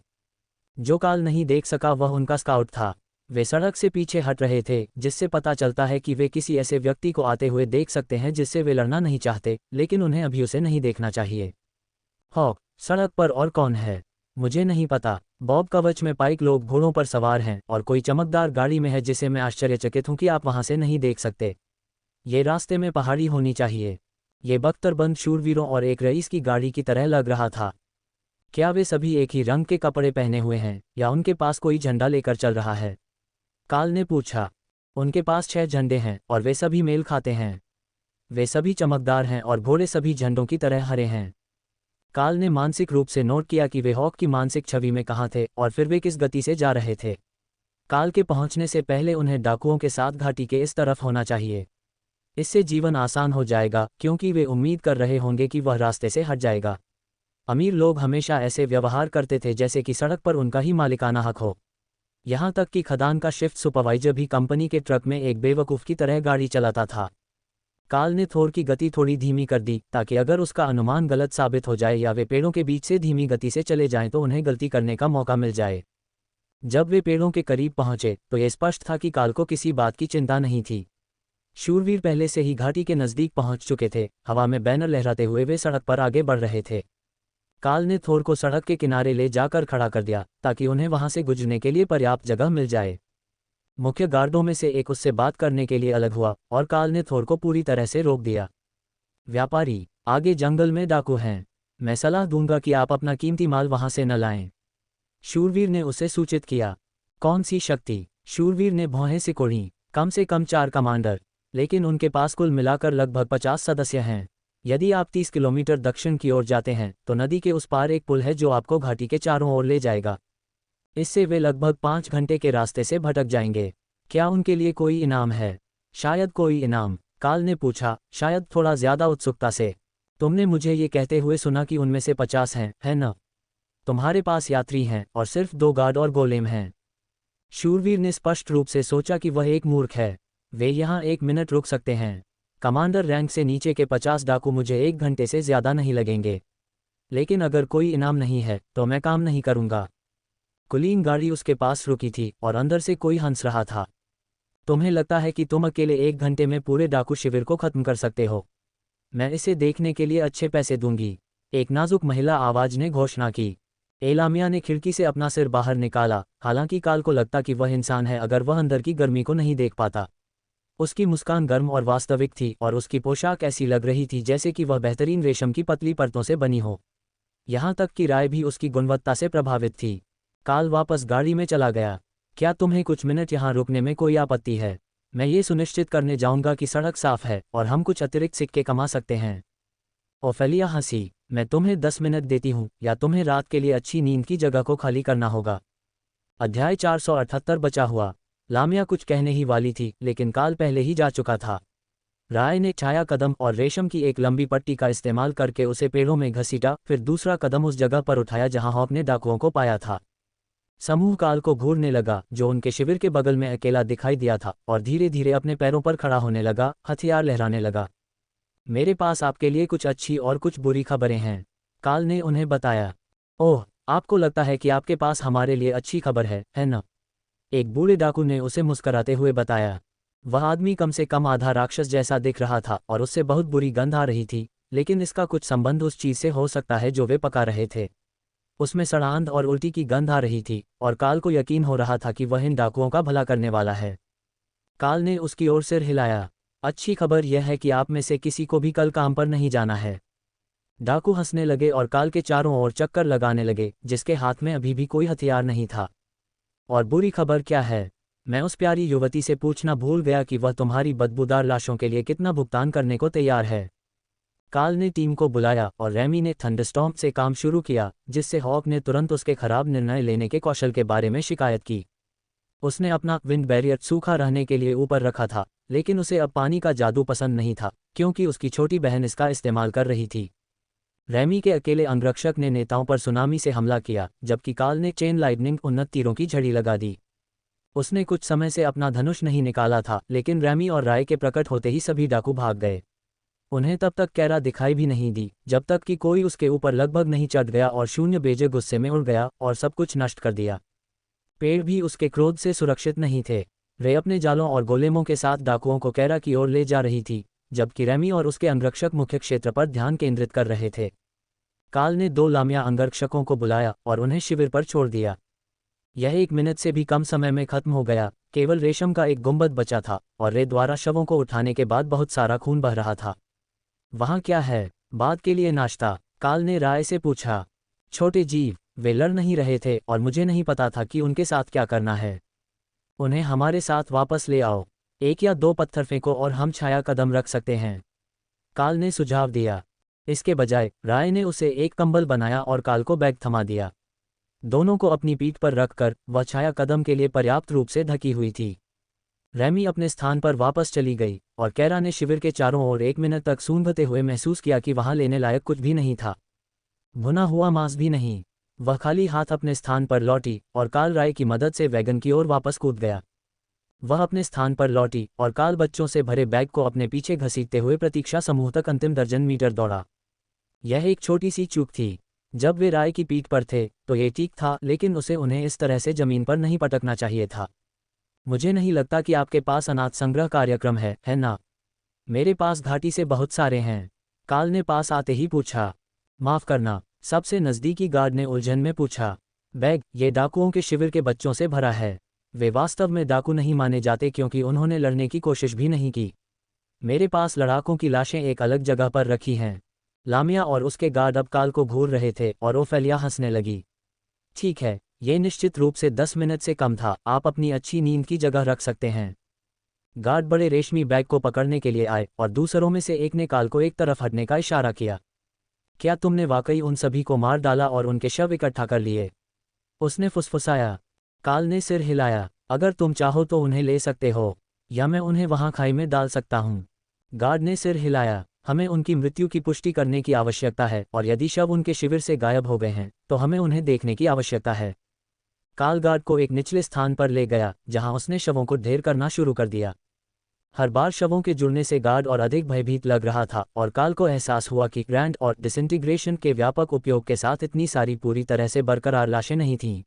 [SPEAKER 1] जो काल नहीं देख सका वह उनका स्काउट था। वे सड़क से पीछे हट रहे थे, जिससे पता चलता है कि वे किसी ऐसे व्यक्ति को आते हुए देख सकते हैं जिससे वे लड़ना नहीं चाहते, लेकिन उन्हें अभी उसे नहीं देखना चाहिए। हॉक, सड़क पर और कौन है? मुझे नहीं पता। बॉब कवच में पाइक लोग घोड़ों पर सवार हैं और कोई चमकदार गाड़ी में है जिसे मैं आश्चर्यचकित हूं कि आप वहां से नहीं देख सकते। ये रास्ते में पहाड़ी होनी चाहिए। ये बख्तरबंद शूरवीरों और एक रईस की गाड़ी की तरह लग रहा था। क्या वे सभी एक ही रंग के कपड़े पहने हुए हैं या उनके पास कोई झंडा लेकर चल रहा है? काल ने पूछा। उनके पास 6 झंडे हैं और वे सभी मेल खाते हैं। वे सभी चमकदार हैं और घोड़े सभी झंडों की तरह हरे हैं। काल ने मानसिक रूप से नोट किया कि वे हॉक की मानसिक छवि में कहाँ थे और फिर वे किस गति से जा रहे थे। काल के पहुंचने से पहले उन्हें डाकुओं के साथ घाटी के इस तरफ होना चाहिए। इससे जीवन आसान हो जाएगा क्योंकि वे उम्मीद कर रहे होंगे कि वह रास्ते से हट जाएगा। अमीर लोग हमेशा ऐसे व्यवहार करते थे जैसे कि सड़क पर उनका ही मालिकाना हक हो। यहाँ तक कि खदान का शिफ्ट सुपरवाइजर भी कंपनी के ट्रक में एक बेवकूफ़ की तरह गाड़ी चलाता था। काल ने थोर की गति थोड़ी धीमी कर दी ताकि अगर उसका अनुमान गलत साबित हो जाए या वे पेड़ों के बीच से धीमी गति से चले जाएं तो उन्हें गलती करने का मौका मिल जाए। जब वे पेड़ों के करीब पहुंचे तो यह स्पष्ट था कि काल को किसी बात की चिंता नहीं थी। शूरवीर पहले से ही घाटी के नज़दीक पहुंच चुके थे। हवा में बैनर लहराते हुए वे सड़क पर आगे बढ़ रहे थे। काल ने थोर को सड़क के किनारे ले जाकर खड़ा कर दिया ताकि उन्हें वहां से गुजरने के लिए पर्याप्त जगह मिल जाए। मुख्य गार्डों में से एक उससे बात करने के लिए अलग हुआ और काल ने थोर को पूरी तरह से रोक दिया। व्यापारी, आगे जंगल में डाकू हैं। मैं सलाह दूंगा कि आप अपना कीमती माल वहां से न लाएं। शूरवीर ने उसे सूचित किया। कौन सी शक्ति? शूरवीर ने भौहें सिकोड़ी। कम से कम 4 कमांडर, लेकिन उनके पास कुल मिलाकर लगभग 50 सदस्य हैं। यदि आप 30 किलोमीटर दक्षिण की ओर जाते हैं तो नदी के उस पार एक पुल है जो आपको घाटी के चारों ओर ले जाएगा। इससे वे लगभग 5 घंटे के रास्ते से भटक जाएंगे। क्या उनके लिए कोई इनाम है? शायद कोई इनाम, काल ने पूछा, शायद थोड़ा ज्यादा उत्सुकता से। तुमने मुझे ये कहते हुए सुना कि उनमें से 50 हैं, है न? तुम्हारे पास यात्री हैं और सिर्फ 2 गार्ड और गोलेम हैं। शूरवीर ने स्पष्ट रूप से सोचा कि वह एक मूर्ख है। वे यहाँ 1 मिनट रुक सकते हैं। कमांडर रैंक से नीचे के 50 डाकू मुझे 1 घंटे से ज्यादा नहीं लगेंगे। लेकिन अगर कोई इनाम नहीं है तो मैं काम नहीं करूंगा। कुलीन गाड़ी उसके पास रुकी थी और अंदर से कोई हंस रहा था। तुम्हें लगता है कि तुम अकेले 1 घंटे में पूरे डाकू शिविर को खत्म कर सकते हो? मैं इसे देखने के लिए अच्छे पैसे दूंगी, एक नाजुक महिला आवाज ने घोषणा की। एलामिया ने खिड़की से अपना सिर बाहर निकाला। हालांकि काल को लगता कि वह इंसान है अगर वह अंदर की गर्मी को नहीं देख पाता। उसकी मुस्कान गर्म और वास्तविक थी और उसकी पोशाक ऐसी लग रही थी जैसे कि वह बेहतरीन रेशम की पतली परतों से बनी हो। यहाँ तक कि राय भी उसकी गुणवत्ता से प्रभावित थी। काल वापस गाड़ी में चला गया। क्या तुम्हें कुछ मिनट यहाँ रुकने में कोई आपत्ति है? मैं ये सुनिश्चित करने जाऊंगा कि सड़क साफ है और हम कुछ अतिरिक्त सिक्के कमा सकते हैं। ओफेलिया हंसी। मैं तुम्हें 10 मिनट देती हूँ या तुम्हें रात के लिए अच्छी नींद की जगह को खाली करना होगा। अध्याय 478 बचा हुआ। लामिया कुछ कहने ही वाली थी लेकिन काल पहले ही जा चुका था। राय ने छाया कदम और रेशम की एक लंबी पट्टी का इस्तेमाल करके उसे पेड़ों में घसीटा, फिर दूसरा कदम उस जगह पर उठाया जहां हॉक ने डाकुओं को पाया था। समूह काल को घूरने लगा जो उनके शिविर के बगल में अकेला दिखाई दिया था और धीरे धीरे अपने पैरों पर खड़ा होने लगा, हथियार लहराने लगा। मेरे पास आपके लिए कुछ अच्छी और कुछ बुरी खबरें हैं, काल ने उन्हें बताया। ओह, आपको लगता है कि आपके पास हमारे लिए अच्छी खबर है न? एक बूढ़े डाकू ने उसे मुस्कराते हुए बताया। वह आदमी कम से कम आधा राक्षस जैसा दिख रहा था और उससे बहुत बुरी गंध आ रही थी, लेकिन इसका कुछ संबंध उस चीज से हो सकता है जो वे पका रहे थे। उसमें सड़ांध और उल्टी की गंध आ रही थी और काल को यकीन हो रहा था कि वह इन डाकुओं का भला करने वाला है। काल ने उसकी ओर सिर हिलाया। अच्छी खबर यह है कि आप में से किसी को भी कल काम पर नहीं जाना है। डाकू हंसने लगे और काल के चारों ओर चक्कर लगाने लगे जिसके हाथ में अभी भी कोई हथियार नहीं था। और बुरी खबर क्या है? मैं उस प्यारी युवती से पूछना भूल गया कि वह तुम्हारी बदबूदार लाशों के लिए कितना भुगतान करने को तैयार है। काल ने टीम को बुलाया और रैमी ने थंडरस्टॉर्म से काम शुरू किया, जिससे हॉक ने तुरंत उसके खराब निर्णय लेने के कौशल के बारे में शिकायत की। उसने अपना विंड बैरियर सूखा रहने के लिए ऊपर रखा था, लेकिन उसे अब पानी का जादू पसंद नहीं था क्योंकि उसकी छोटी बहन इसका इस्तेमाल कर रही थी। रैमी के अकेले अंगरक्षक ने नेताओं पर सुनामी से हमला किया, जबकि काल ने चेन लाइटनिंग उन्नत तीरों की झड़ी लगा दी। उसने कुछ समय से अपना धनुष नहीं निकाला था, लेकिन रैमी और राय के प्रकट होते ही सभी डाकू भाग गए। उन्हें तब तक कैरा दिखाई भी नहीं दी जब तक कि कोई उसके ऊपर लगभग नहीं चढ़ गया और शून्य बेजे गुस्से में उड़ गया और सब कुछ नष्ट कर दिया। पेड़ भी उसके क्रोध से सुरक्षित नहीं थे। रे अपने जालों और गोलेमों के साथ डाकुओं को कैरा की ओर ले जा रही थी, जबकि रैमी और उसके अंगरक्षक मुख्य क्षेत्र पर ध्यान केंद्रित कर रहे थे। काल ने 2 लामिया अंगरक्षकों को बुलाया और उन्हें शिविर पर छोड़ दिया। यह 1 मिनट से भी कम समय में खत्म हो गया। केवल रेशम का एक गुंबद बचा था और रे द्वारा शवों को उठाने के बाद बहुत सारा खून बह रहा था। वहाँ क्या है? बाद के लिए नाश्ता, काल ने राय से पूछा। छोटे जीव, वे लड़ नहीं रहे थे और मुझे नहीं पता था कि उनके साथ क्या करना है। उन्हें हमारे साथ वापस ले आओ। 1 या 2 पत्थर फेंको और हम छाया कदम रख सकते हैं, काल ने सुझाव दिया। इसके बजाय राय ने उसे एक कंबल बनाया और काल को बैग थमा दिया। दोनों को अपनी पीठ पर रखकर वह छाया कदम के लिए पर्याप्त रूप से ढकी हुई थी। रैमी अपने स्थान पर वापस चली गई और कैरा ने शिविर के चारों ओर 1 मिनट तक सूंघते हुए महसूस किया कि वहां लेने लायक कुछ भी नहीं था। भुना हुआ मांस भी नहीं। वह खाली हाथ अपने स्थान पर लौटी और काल राय की मदद से वैगन की ओर वापस कूद गया। वह अपने स्थान पर लौटी और काल बच्चों से भरे बैग को अपने पीछे घसीटते हुए प्रतीक्षा समूह तक अंतिम दर्जन मीटर दौड़ा। यह एक छोटी सी चूक थी। जब वे राय की पीठ पर थे तो ये ठीक था, लेकिन उसे उन्हें इस तरह से जमीन पर नहीं पटकना चाहिए था। मुझे नहीं लगता कि आपके पास अनाथ संग्रह कार्यक्रम है ना? मेरे पास घाटी से बहुत सारे हैं, काल ने पास आते ही पूछा। माफ़ करना, सबसे नज़दीकी गार्ड ने उलझन में पूछा। बैग ये डाकुओं के शिविर के बच्चों से भरा है। वे वास्तव में डाकू नहीं माने जाते क्योंकि उन्होंने लड़ने की कोशिश भी नहीं की। मेरे पास लड़ाकों की लाशें एक अलग जगह पर रखी हैं। लामिया और उसके गार्ड अब काल को घूर रहे थे और ओफेलिया हंसने लगी। ठीक है, ये निश्चित रूप से 10 मिनट से कम था, आप अपनी अच्छी नींद की जगह रख सकते हैं। गार्ड बड़े रेशमी बैग को पकड़ने के लिए आए और दूसरों में से एक ने काल को एक तरफ हटने का इशारा किया। क्या तुमने वाकई उन सभी को मार डाला और उनके शव इकट्ठा कर लिए? उसने फुसफुसाया। काल ने सिर हिलाया। अगर तुम चाहो तो उन्हें ले सकते हो, या मैं उन्हें वहां खाई में डाल सकता हूँ। गार्ड ने सिर हिलाया। हमें उनकी मृत्यु की पुष्टि करने की आवश्यकता है और यदि शव उनके शिविर से गायब हो गए हैं तो हमें उन्हें देखने की आवश्यकता है। काल गार्ड को एक निचले स्थान पर ले गया जहां उसने शवों को ढेर करना शुरू कर दिया। हर बार शवों के जुड़ने से गार्ड और अधिक भयभीत लग रहा था और काल को एहसास हुआ कि ग्रैंड और डिसइंटीग्रेशन के व्यापक उपयोग के साथ इतनी सारी पूरी तरह से बरकरार लाशें नहीं थीं।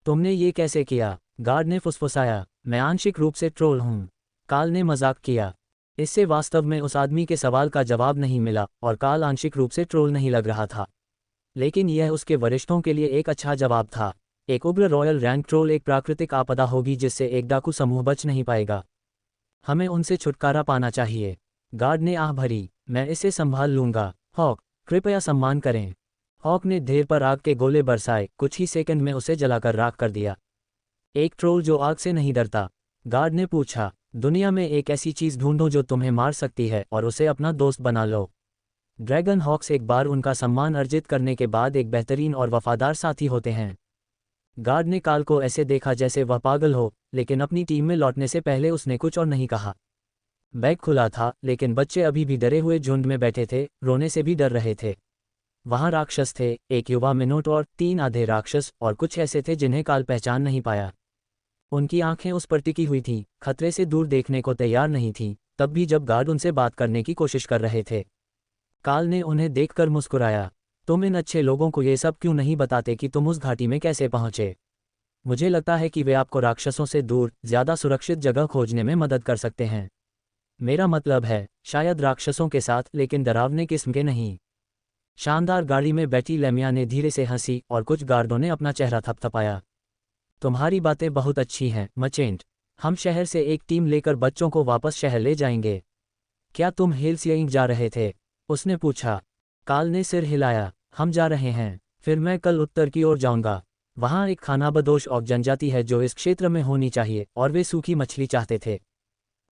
[SPEAKER 1] तुमने ये कैसे किया? गार्ड ने फुसफुसाया। मैं आंशिक रूप से ट्रोल हूँ, काल ने मजाक किया। इससे वास्तव में उस आदमी के सवाल का जवाब नहीं मिला और काल आंशिक रूप से ट्रोल नहीं लग रहा था, लेकिन यह उसके वरिष्ठों के लिए एक अच्छा जवाब था। एक उग्र रॉयल रैंक ट्रोल एक प्राकृतिक आपदा होगी जिससे एक डाकू समूह बच नहीं पाएगा। हमें उनसे छुटकारा पाना चाहिए। गार्ड ने आह भरी। मैं इसे संभाल लूंगा। हॉक, कृपया सम्मान करें। हॉक ने ढेर पर आग के गोले बरसाए, कुछ ही सेकंड में उसे जलाकर राख कर दिया। एक ट्रोल जो आग से नहीं डरता? गार्ड ने पूछा। दुनिया में एक ऐसी चीज ढूंढो जो तुम्हें मार सकती है और उसे अपना दोस्त बना लो। ड्रैगन हॉक्स एक बार उनका सम्मान अर्जित करने के बाद एक बेहतरीन और वफादार साथी होते हैं। गार्ड ने काल को ऐसे देखा जैसे वह पागल हो, लेकिन अपनी टीम में लौटने से पहले उसने कुछ और नहीं कहा। बैग खुला था, लेकिन बच्चे अभी भी डरे हुए झुंड में बैठे थे, रोने से भी डर रहे थे। वहां राक्षस थे, एक युवा मिनोटॉर, 3 आधे राक्षस और कुछ ऐसे थे जिन्हें काल पहचान नहीं पाया। उनकी आंखें उस पर टिकी हुई थीं, खतरे से दूर देखने को तैयार नहीं थीं, तब भी जब गार्ड उनसे बात करने की कोशिश कर रहे थे। काल ने उन्हें देखकर मुस्कुराया। तुम इन अच्छे लोगों को ये सब क्यों नहीं बताते कि तुम उस घाटी में कैसे पहुंचे? मुझे लगता है कि वे आपको राक्षसों से दूर, ज्यादा सुरक्षित जगह खोजने में मदद कर सकते हैं। मेरा मतलब है, शायद राक्षसों के साथ, लेकिन डरावने किस्म के नहीं। शानदार गाड़ी में बैठी लेमिया ने धीरे से हंसी और कुछ गार्डों ने अपना चेहरा थपथपाया। तुम्हारी बातें बहुत अच्छी हैं, मचेंट। हम शहर से एक टीम लेकर बच्चों को वापस शहर ले जाएंगे। क्या तुम हेल्सिंग जा रहे थे? उसने पूछा। काल ने सिर हिलाया। हम जा रहे हैं, फिर मैं कल उत्तर की ओर जाऊंगा। वहां एक खानाबदोश और जनजाति है जो इस क्षेत्र में होनी चाहिए और वे सूखी मछली चाहते थे।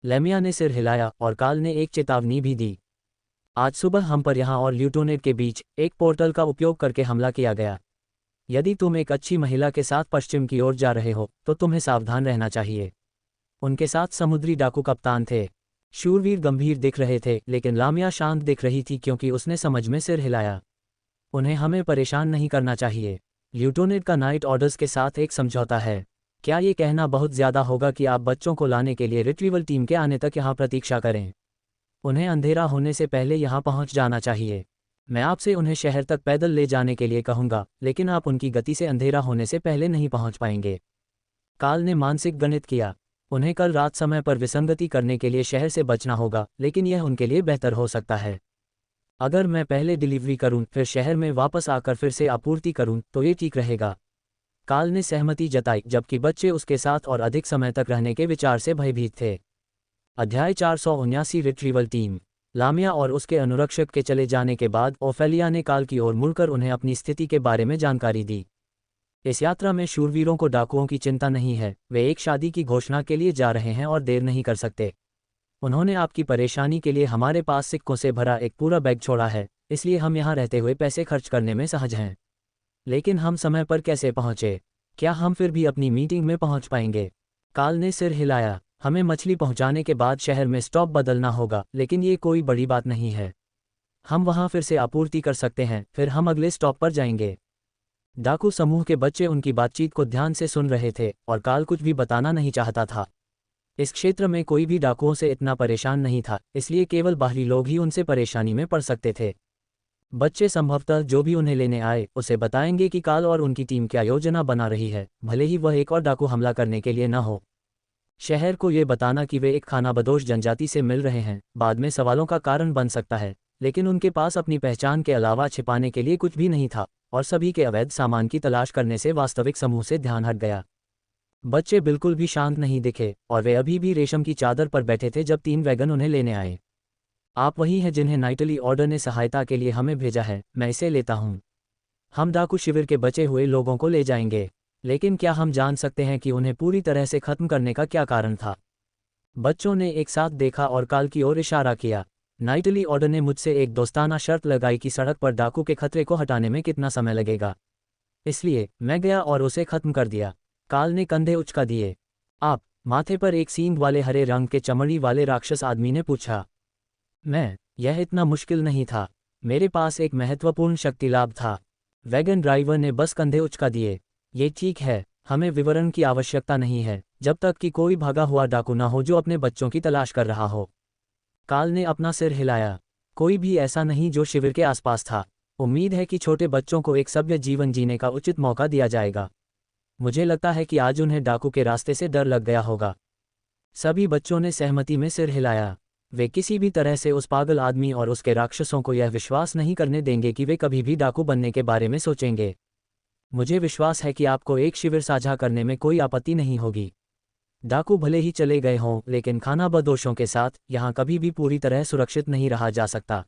[SPEAKER 1] लेमिया ने सिर हिलाया और काल ने एक चेतावनी भी दी। आज सुबह हम पर यहाँ और ल्यूटोनेट के बीच एक पोर्टल का उपयोग करके हमला किया गया। यदि तुम एक अच्छी महिला के साथ पश्चिम की ओर जा रहे हो तो तुम्हें सावधान रहना चाहिए। उनके साथ समुद्री डाकू कप्तान थे। शूरवीर गंभीर दिख रहे थे, लेकिन लामिया शांत दिख रही थी क्योंकि उसने समझ में सिर हिलाया। उन्हें हमें परेशान नहीं करना चाहिए। ल्यूटोनेट का नाइट ऑर्डर्स के साथ एक समझौता है। क्या ये कहना बहुत ज़्यादा होगा कि आप बच्चों को लाने के लिए रिट्रीवल टीम के आने तक यहाँ प्रतीक्षा करें? उन्हें अंधेरा होने से पहले यहाँ पहुँच जाना चाहिए। मैं आपसे उन्हें शहर तक पैदल ले जाने के लिए कहूँगा, लेकिन आप उनकी गति से अंधेरा होने से पहले नहीं पहुँच पाएंगे। काल ने मानसिक गणित किया। उन्हें कल रात समय पर विसंगति करने के लिए शहर से बचना होगा, लेकिन यह उनके लिए बेहतर हो सकता है। अगर मैं पहले डिलीवरी करूं, फिर शहर में वापस आकर फिर से आपूर्ति करूं, तो ये ठीक रहेगा। काल ने सहमति जताई, जबकि बच्चे उसके साथ और अधिक समय तक रहने के विचार से भयभीत थे। अध्याय 479 रिट्रीवल टीम। लामिया और उसके अनुरक्षक के चले जाने के बाद ओफेलिया ने काल की ओर मुड़कर उन्हें अपनी स्थिति के बारे में जानकारी दी। इस यात्रा में शूरवीरों को डाकुओं की चिंता नहीं है। वे एक शादी की घोषणा के लिए जा रहे हैं और देर नहीं कर सकते। उन्होंने आपकी परेशानी के लिए हमारे पास सिक्कों से भरा एक पूरा बैग छोड़ा है, इसलिए हम यहाँ रहते हुए पैसे खर्च करने में सहज हैं। लेकिन हम समय पर कैसे पहुँचे? क्या हम फिर भी अपनी मीटिंग में पहुँच पाएंगे? काल ने सिर हिलाया। हमें मछली पहुँचाने के बाद शहर में स्टॉप बदलना होगा, लेकिन ये कोई बड़ी बात नहीं है। हम वहाँ फिर से आपूर्ति कर सकते हैं, फिर हम अगले स्टॉप पर जाएंगे। डाकू समूह के बच्चे उनकी बातचीत को ध्यान से सुन रहे थे और काल कुछ भी बताना नहीं चाहता था। इस क्षेत्र में कोई भी डाकुओं से इतना परेशान नहीं था, इसलिए केवल बाहरी लोग ही उनसे परेशानी में पड़ सकते थे। बच्चे संभवतः जो भी उन्हें लेने आए उसे बताएंगे कि काल और उनकी टीम क्या योजना बना रही है, भले ही वह एक और डाकू हमला करने के लिए न हो। शहर को ये बताना कि वे एक खानाबदोश जनजाति से मिल रहे हैं बाद में सवालों का कारण बन सकता है, लेकिन उनके पास अपनी पहचान के अलावा छिपाने के लिए कुछ भी नहीं था, और सभी के अवैध सामान की तलाश करने से वास्तविक समूह से ध्यान हट गया। बच्चे बिल्कुल भी शांत नहीं दिखे, और वे अभी भी रेशम की चादर पर बैठे थे जब 3 वैगन उन्हें लेने आए। आप वही हैं जिन्हें नाइटली ऑर्डर ने सहायता के लिए हमें भेजा है, मैं इसे लेता हूँ। हम डाकू शिविर के बचे हुए लोगों को ले जाएंगे, लेकिन क्या हम जान सकते हैं कि उन्हें पूरी तरह से खत्म करने का क्या कारण था? बच्चों ने एक साथ देखा और काल की ओर इशारा किया। नाइटली ऑर्डर ने मुझसे एक दोस्ताना शर्त लगाई कि सड़क पर डाकू के खतरे को हटाने में कितना समय लगेगा। इसलिए मैं गया और उसे खत्म कर दिया। काल ने कंधे उचका दिए। आप? माथे पर एक सींग वाले हरे रंग के चमड़ी वाले राक्षस आदमी ने पूछा। यह इतना मुश्किल नहीं था। मेरे पास एक महत्वपूर्ण शक्ति लाभ था। वैगन ड्राइवर ने बस कंधे उचका दिए। ये ठीक है, हमें विवरण की आवश्यकता नहीं है, जब तक कि कोई भागा हुआ डाकू ना हो जो अपने बच्चों की तलाश कर रहा हो। काल ने अपना सिर हिलाया। कोई भी ऐसा नहीं जो शिविर के आसपास था। उम्मीद है कि छोटे बच्चों को एक सभ्य जीवन जीने का उचित मौका दिया जाएगा। मुझे लगता है कि आज उन्हें डाकू के रास्ते से डर लग गया होगा। सभी बच्चों ने सहमति में सिर हिलाया। वे किसी भी तरह से उस पागल आदमी और उसके राक्षसों को यह विश्वास नहीं करने देंगे कि वे कभी भी डाकू बनने के बारे में सोचेंगे। मुझे विश्वास है कि आपको एक शिविर साझा करने में कोई आपत्ति नहीं होगी। डाकू भले ही चले गए हों, लेकिन खानाबदोशों के साथ यहाँ कभी भी पूरी तरह सुरक्षित नहीं रहा जा सकता।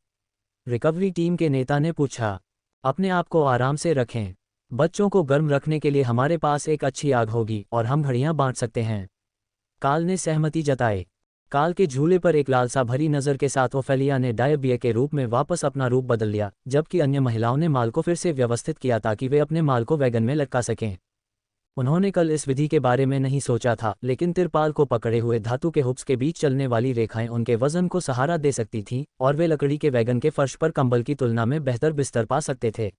[SPEAKER 1] रिकवरी टीम के नेता ने पूछा। अपने आप को आराम से रखें। बच्चों को गर्म रखने के लिए हमारे पास एक अच्छी आग होगी और हम घड़ियां बांट सकते हैं। काल ने सहमति जताई। काल के झूले पर एक लालसा भरी नज़र के साथ ओफेलिया ने डायबिया के रूप में वापस अपना रूप बदल लिया, जबकि अन्य महिलाओं ने माल को फिर से व्यवस्थित किया ताकि वे अपने माल को वैगन में लटका सकें। उन्होंने कल इस विधि के बारे में नहीं सोचा था, लेकिन तिरपाल को पकड़े हुए धातु के हुप्स के बीच चलने वाली रेखाएं उनके वजन को सहारा दे सकती थीं, और वे लकड़ी के वैगन के फर्श पर कंबल की तुलना में बेहतर बिस्तर पा सकते थे।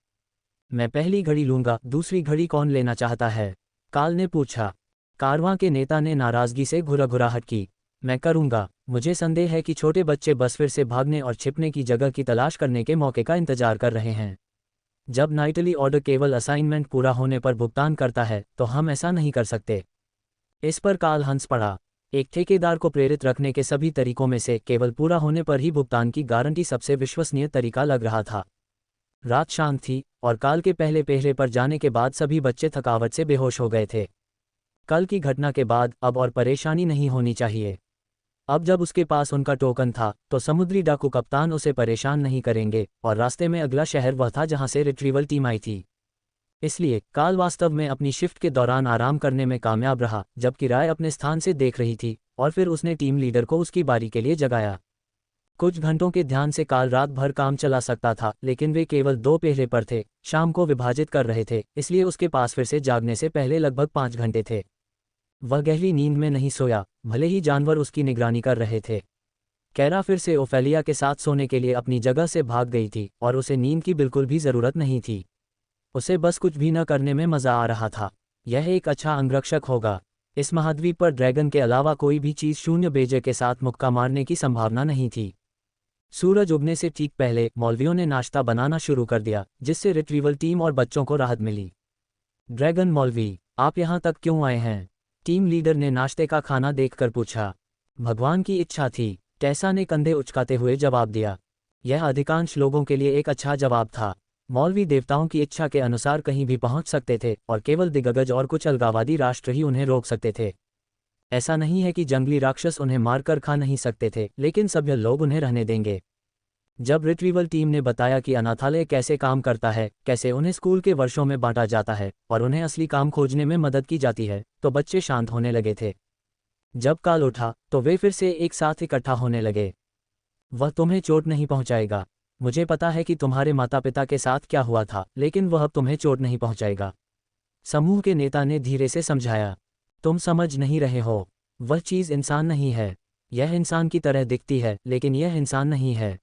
[SPEAKER 1] मैं पहली घड़ी लूंगा, दूसरी घड़ी कौन लेना चाहता है? काल ने पूछा। कारवां के नेता ने नाराजगी से घुरघुराहट की। मैं करूंगा। मुझे संदेह है कि छोटे बच्चे बस फिर से भागने और छिपने की जगह की तलाश करने के मौके का इंतजार कर रहे हैं। जब नाइटली ऑर्डर केवल असाइनमेंट पूरा होने पर भुगतान करता है, तो हम ऐसा नहीं कर सकते। इस पर काल हंस पड़ा। एक ठेकेदार को प्रेरित रखने के सभी तरीकों में से केवल पूरा होने पर ही भुगतान की गारंटी सबसे विश्वसनीय तरीका लग रहा था। रात शांत थी, और काल के पहले पहरे पर जाने के बाद सभी बच्चे थकावट से बेहोश हो गए थे। कल की घटना के बाद अब और परेशानी नहीं होनी चाहिए। अब जब उसके पास उनका टोकन था, तो समुद्री डाकू कप्तान उसे परेशान नहीं करेंगे, और रास्ते में अगला शहर वह था जहां से रिट्रीवल टीम आई थी। इसलिए काल वास्तव में अपनी शिफ्ट के दौरान आराम करने में कामयाब रहा, जबकि राय अपने स्थान से देख रही थी, और फिर उसने टीम लीडर को उसकी बारी के लिए जगाया। कुछ घंटों के ध्यान से काल रात भर काम चला सकता था, लेकिन वे केवल 2 पहरे पर थे, शाम को विभाजित कर रहे थे, इसलिए उसके पास फिर से जागने से पहले लगभग 5 घंटे थे। वह गहरी नींद में नहीं सोया, भले ही जानवर उसकी निगरानी कर रहे थे। कैरा फिर से ओफेलिया के साथ सोने के लिए अपनी जगह से भाग गई थी, और उसे नींद की बिल्कुल भी ज़रूरत नहीं थी। उसे बस कुछ भी न करने में मज़ा आ रहा था। यह एक अच्छा अंगरक्षक होगा। इस महाद्वीप पर ड्रैगन के अलावा कोई भी चीज़ शून्य बेजे के साथ मुक्का मारने की संभावना नहीं थी। सूरज उगने से ठीक पहले मौलवियों ने नाश्ता बनाना शुरू कर दिया, जिससे रिट्रीवल टीम और बच्चों को राहत मिली। ड्रैगन मौलवी, आप यहाँ तक क्यों आए हैं? टीम लीडर ने नाश्ते का खाना देखकर पूछा। भगवान की इच्छा थी, टेसा ने कंधे उचकाते हुए जवाब दिया। यह अधिकांश लोगों के लिए एक अच्छा जवाब था। मौलवी देवताओं की इच्छा के अनुसार कहीं भी पहुंच सकते थे, और केवल दिग्गज और कुछ अलगावादी राष्ट्र ही उन्हें रोक सकते थे। ऐसा नहीं है कि जंगली राक्षस उन्हें मारकर खा नहीं सकते थे, लेकिन सभ्य लोग उन्हें रहने देंगे। जब रिट्रीवल टीम ने बताया कि अनाथालय कैसे काम करता है, कैसे उन्हें स्कूल के वर्षों में बांटा जाता है, और उन्हें असली काम खोजने में मदद की जाती है, तो बच्चे शांत होने लगे थे। जब काल उठा, तो वे फिर से एक साथ इकट्ठा होने लगे। वह तुम्हें चोट नहीं पहुंचाएगा। मुझे पता है कि तुम्हारे माता पिता के साथ क्या हुआ था, लेकिन वह अब तुम्हें चोट नहीं पहुंचाएगा, समूह के नेता ने धीरे से समझाया। तुम समझ नहीं रहे हो। वह चीज़ इंसान नहीं है। यह इंसान की तरह दिखती है, लेकिन यह इंसान नहीं है।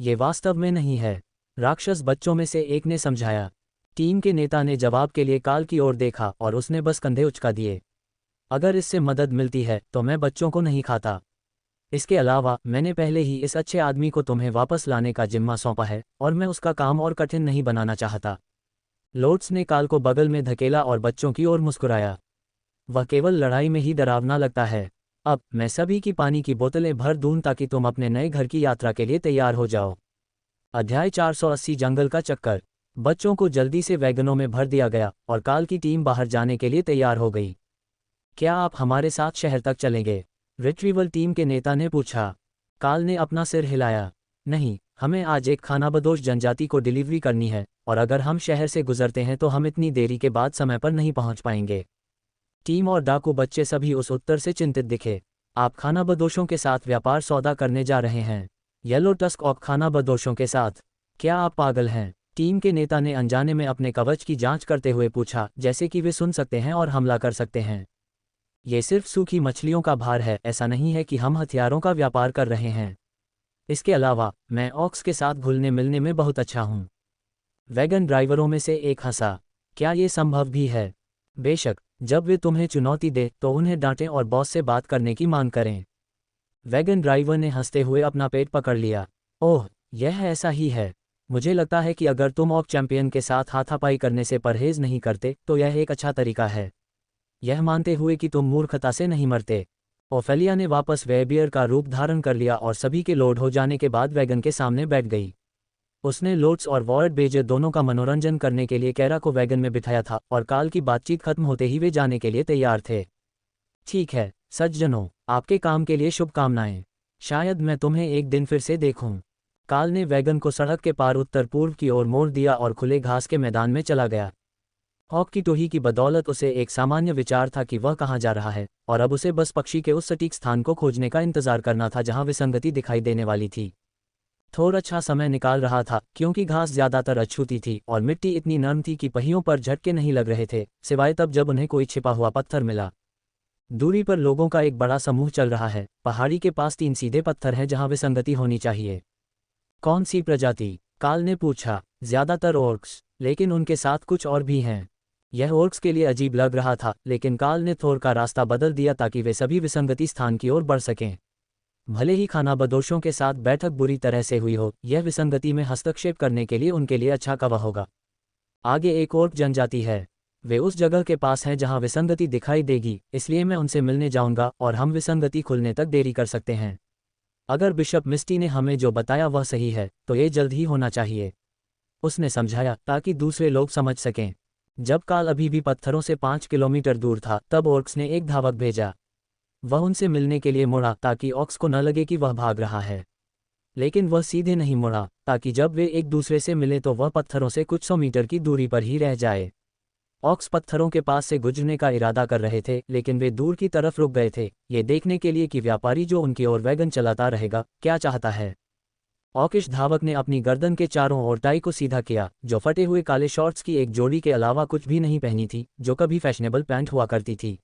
[SPEAKER 1] ये वास्तव में नहीं है, राक्षस बच्चों में से एक ने समझाया। टीम के नेता ने जवाब के लिए काल की ओर देखा, और उसने बस कंधे उचका दिए। अगर इससे मदद मिलती है तो मैं बच्चों को नहीं खाता। इसके अलावा मैंने पहले ही इस अच्छे आदमी को तुम्हें वापस लाने का जिम्मा सौंपा है, और मैं उसका काम और कठिन नहीं बनाना चाहता। लोट्स ने काल को बगल में धकेला और बच्चों की ओर मुस्कुराया। वह केवल लड़ाई में ही डरावना लगता है। अब मैं सभी की पानी की बोतलें भर दूं ताकि तुम अपने नए घर की यात्रा के लिए तैयार हो जाओ। अध्याय 480 जंगल का चक्कर। बच्चों को जल्दी से वैगनों में भर दिया गया और काल की टीम बाहर जाने के लिए तैयार हो गई। क्या आप हमारे साथ शहर तक चलेंगे? रिट्रीवल टीम के नेता ने पूछा। काल ने अपना सिर हिलाया। नहीं, हमें आज एक खानाबदोश जनजाति को डिलीवरी करनी है, और अगर हम शहर से गुजरते हैं तो हम इतनी देरी के बाद समय पर नहीं पहुंच पाएंगे। टीम और डाकू बच्चे सभी उस उत्तर से चिंतित दिखे। आप खानाबदोशों के साथ व्यापार सौदा करने जा रहे हैं? येलो टस्क ऑक खानाबदोशों के साथ? क्या आप पागल हैं? टीम के नेता ने अनजाने में अपने कवच की जांच करते हुए पूछा, जैसे कि वे सुन सकते हैं और हमला कर सकते हैं। ये सिर्फ सूखी मछलियों का भार है, ऐसा नहीं है कि हम हथियारों का व्यापार कर रहे हैं। इसके अलावा मैं ऑक्स के साथ घुलने मिलने में बहुत अच्छा हूँ। वैगन ड्राइवरों में से एक हंसा। क्या ये संभव भी है? बेशक, जब वे तुम्हें चुनौती दे तो उन्हें डांटें और बॉस से बात करने की मांग करें। वैगन ड्राइवर ने हंसते हुए अपना पेट पकड़ लिया। ओह, यह ऐसा ही है। मुझे लगता है कि अगर तुम ऑक चैंपियन के साथ हाथापाई करने से परहेज नहीं करते तो यह एक अच्छा तरीका है, यह मानते हुए कि तुम मूर्खता से नहीं मरते। ओफेलिया ने वापस वेबियर का रूप धारण कर लिया और सभी के लोड हो जाने के बाद वैगन के सामने बैठ गई। उसने लोड्स और वॉर्ड बेजर दोनों का मनोरंजन करने के लिए कैरा को वैगन में बिठाया था और काल की बातचीत खत्म होते ही वे जाने के लिए तैयार थे। ठीक है सज्जनों, आपके काम के लिए शुभकामनाएं। शायद मैं तुम्हें एक दिन फिर से देखूं। काल ने वैगन को सड़क के पार उत्तर पूर्व की ओर मोड़ दिया और खुले घास के मैदान में चला गया। हॉक की टोही की बदौलत उसे एक सामान्य विचार था कि वह कहाँ जा रहा है, और अब उसे बस पक्षी के उस सटीक स्थान को खोजने का इंतजार करना था जहाँ विसंगति दिखाई देने वाली थी। थोर अच्छा समय निकाल रहा था क्योंकि घास ज्यादातर अछूती थी और मिट्टी इतनी नरम थी कि पहियों पर झटके नहीं लग रहे थे, सिवाय तब जब उन्हें कोई छिपा हुआ पत्थर मिला। दूरी पर लोगों का एक बड़ा समूह चल रहा है। पहाड़ी के पास 3 सीधे पत्थर हैं जहां विसंगति होनी चाहिए। कौन सी प्रजाति? काल ने पूछा। ज्यादातर ओर्क्स, लेकिन उनके साथ कुछ और भी हैं। यह ओर्क्स के लिए अजीब लग रहा था, लेकिन काल ने थोर का रास्ता बदल दिया ताकि वे सभी विसंगति स्थान की ओर बढ़ सकें। भले ही खानाबदोशों के साथ बैठक बुरी तरह से हुई हो, यह विसंगति में हस्तक्षेप करने के लिए उनके लिए अच्छा कवा होगा। आगे एक और जनजाति है। वे उस जगह के पास हैं जहां विसंगति दिखाई देगी, इसलिए मैं उनसे मिलने जाऊंगा और हम विसंगति खुलने तक देरी कर सकते हैं। अगर बिशप मिस्टी ने हमें जो बताया वह सही है तो ये जल्द ही होना चाहिए, उसने समझाया ताकि दूसरे लोग समझ सकें। जब काल अभी भी पत्थरों से 5 किलोमीटर दूर था तब ऑर्क्स ने एक धावक भेजा। वह उनसे मिलने के लिए मुड़ा ताकि ऑक्स को न लगे कि वह भाग रहा है, लेकिन वह सीधे नहीं मुड़ा ताकि जब वे एक दूसरे से मिले तो वह पत्थरों से कुछ 100 मीटर की दूरी पर ही रह जाए। ऑक्स पत्थरों के पास से गुजरने का इरादा कर रहे थे, लेकिन वे दूर की तरफ रुक गए थे, ये देखने के लिए कि व्यापारी जो उनकी ओर वैगन चलाता रहेगा क्या चाहता है। ऑकिश धावक ने अपनी गर्दन के चारों ओर टाई को सीधा किया, जो फटे हुए काले शॉर्ट्स की एक जोड़ी के अलावा कुछ भी नहीं पहनी थी, जो कभी फैशनेबल पैंट हुआ करती थी।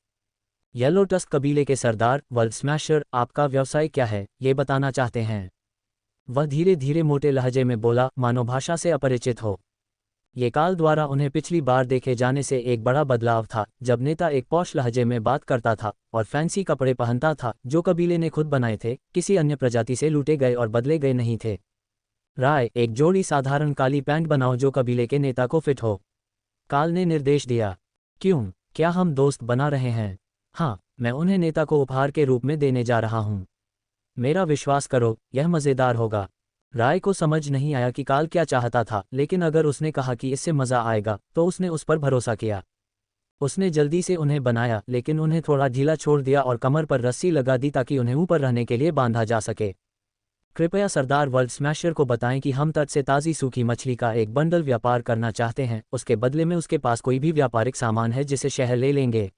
[SPEAKER 1] येलो टस्क कबीले के सरदार वर्ल्ड स्मैशर, आपका व्यवसाय क्या है, ये बताना चाहते हैं? वह धीरे धीरे मोटे लहजे में बोला, मानो भाषा से अपरिचित हो। ये काल द्वारा उन्हें पिछली बार देखे जाने से एक बड़ा बदलाव था, जब नेता एक पॉश लहजे में बात करता था और फैंसी कपड़े पहनता था जो कबीले ने खुद बनाए थे, किसी अन्य प्रजाति से लूटे गए और बदले गए नहीं थे। राय, एक जोड़ी साधारण काली पैंट बनाओ जो कबीले के नेता को फिट हो, काल ने निर्देश दिया। क्यों, क्या हम दोस्त बना रहे हैं? हाँ, मैं उन्हें नेता को उपहार के रूप में देने जा रहा हूँ। मेरा विश्वास करो, यह मज़ेदार होगा। राय को समझ नहीं आया कि काल क्या चाहता था, लेकिन अगर उसने कहा कि इससे मज़ा आएगा तो उसने उस पर भरोसा किया। उसने जल्दी से उन्हें बनाया, लेकिन उन्हें थोड़ा ढीला छोड़ दिया और कमर पर रस्सी लगा दी ताकि उन्हें ऊपर रहने के लिए बांधा जा सके। कृपया सरदार वर्ल्ड स्मैशर को बताएं कि हम तट से ताज़ी सूखी मछली का एक बंडल व्यापार करना चाहते हैं, उसके बदले में उसके पास कोई भी व्यापारिक सामान है जिसे शहर ले लेंगे।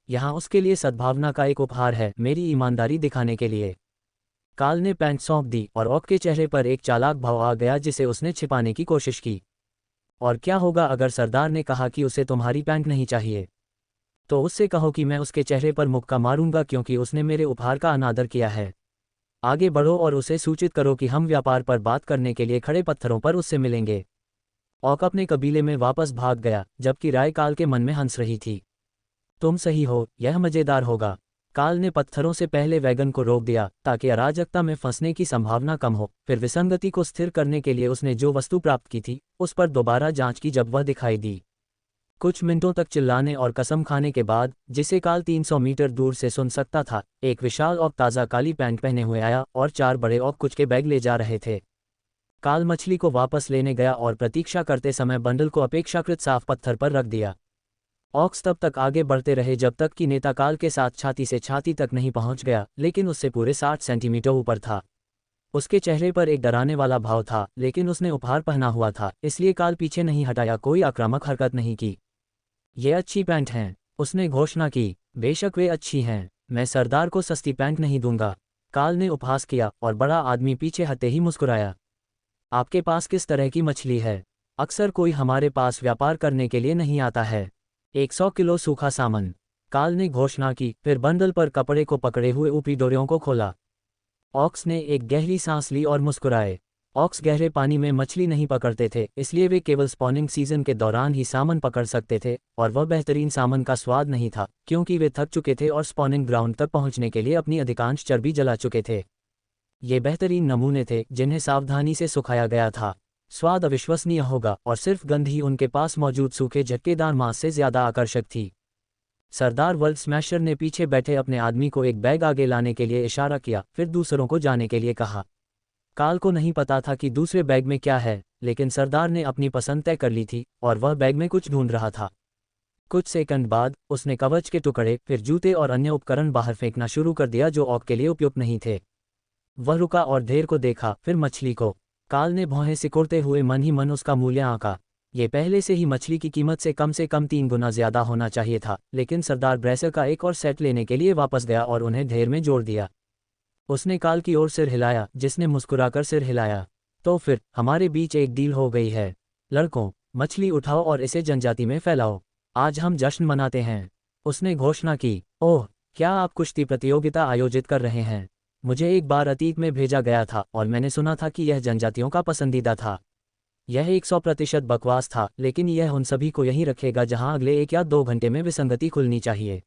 [SPEAKER 1] यहाँ उसके लिए सद्भावना का एक उपहार है, मेरी ईमानदारी दिखाने के लिए। काल ने पैंट सौंप दी और ऑक के चेहरे पर एक चालाक भाव आ गया जिसे उसने छिपाने की कोशिश की। और क्या होगा अगर सरदार ने कहा कि उसे तुम्हारी पैंट नहीं चाहिए? तो उससे कहो कि मैं उसके चेहरे पर मुक्का मारूंगा क्योंकि उसने मेरे उपहार का अनादर किया है। आगे बढ़ो और उसे सूचित करो कि हम व्यापार पर बात करने के लिए खड़े पत्थरों पर उससे मिलेंगे। ऑक अपने कबीले में वापस भाग गया, जबकि राय काल के मन में हंस रही थी। तुम सही हो, यह मज़ेदार होगा। काल ने पत्थरों से पहले वैगन को रोक दिया ताकि अराजकता में फंसने की संभावना कम हो। फिर विसंगति को स्थिर करने के लिए उसने जो वस्तु प्राप्त की थी उस पर दोबारा जांच की जब वह दिखाई दी। कुछ मिनटों तक चिल्लाने और कसम खाने के बाद, जिसे काल 300 मीटर दूर से सुन सकता था, एक विशाल ऑक ताज़ा काली पैंट पहने हुए आया और 4 बड़े ऑक कुछ के बैग ले जा रहे थे। काल मछली को वापस लेने गया और प्रतीक्षा करते समय बंडल को अपेक्षाकृत साफ पत्थर पर रख दिया। ऑक्स तब तक आगे बढ़ते रहे जब तक कि नेता काल के साथ छाती से छाती तक नहीं पहुंच गया, लेकिन उससे पूरे 60 सेंटीमीटर ऊपर था। उसके चेहरे पर एक डराने वाला भाव था, लेकिन उसने उपहार पहना हुआ था, इसलिए काल पीछे नहीं हटाया, कोई आक्रामक हरकत नहीं की। ये अच्छी पैंट हैं, उसने घोषणा की। बेशक वे अच्छी हैं, मैं सरदार को सस्ती पैंट नहीं दूंगा। काल ने उपहास किया और बड़ा आदमी पीछे हटते ही मुस्कुराया। आपके पास किस तरह की मछली है? अक्सर कोई हमारे पास व्यापार करने के लिए नहीं आता है। 100 किलो सूखा सामन, काल ने घोषणा की, फिर बंडल पर कपड़े को पकड़े हुए ऊपरी डोरियों को खोला। ऑक्स ने एक गहरी सांस ली और मुस्कुराए। ऑक्स गहरे पानी में मछली नहीं पकड़ते थे, इसलिए वे केवल स्पॉनिंग सीजन के दौरान ही सामन पकड़ सकते थे, और वह बेहतरीन सामन का स्वाद नहीं था, क्योंकि वे थक चुके थे और स्पॉनिंग ग्राउंड तक पहुंचने के लिए अपनी अधिकांश चर्बी जला चुके थे। ये बेहतरीन नमूने थे जिन्हें सावधानी से सुखाया गया था। स्वाद अविश्वसनीय होगा, और सिर्फ गंध ही उनके पास मौजूद सूखे झटकेदार मांस से ज्यादा आकर्षक थी। सरदार वर्ल्ड स्मैशर ने पीछे बैठे अपने आदमी को एक बैग आगे लाने के लिए इशारा किया, फिर दूसरों को जाने के लिए कहा। काल को नहीं पता था कि दूसरे बैग में क्या है, लेकिन सरदार ने अपनी पसंद तय कर ली थी और वह बैग में कुछ ढूंढ रहा था। कुछ सेकंड बाद उसने कवच के टुकड़े, फिर जूते और अन्य उपकरण बाहर फेंकना शुरू कर दिया जो ऑक के लिए उपयुक्त नहीं थे। वह रुका और ढेर को देखा, फिर मछली को। काल ने भौहें सिकुड़ते हुए मन ही मन उसका मूल्य आंका। ये पहले से ही मछली की कीमत से कम 3 गुना ज्यादा होना चाहिए था, लेकिन सरदार ब्रेसर का एक और सेट लेने के लिए वापस गया और उन्हें ढेर में जोड़ दिया। उसने काल की ओर सिर हिलाया, जिसने मुस्कुराकर सिर हिलाया। तो फिर हमारे बीच एक डील हो गई है। लड़कों, मछली उठाओ और इसे जनजाति में फैलाओ। आज हम जश्न मनाते हैं, उसने घोषणा की। ओह, क्या आप कुश्ती प्रतियोगिता आयोजित कर रहे हैं? मुझे एक बार अतीत में भेजा गया था और मैंने सुना था कि यह जनजातियों का पसंदीदा था। यह 100% बकवास था, लेकिन यह उन सभी को यहीं रखेगा जहां अगले 1 या 2 घंटे में विसंगति खुलनी चाहिए।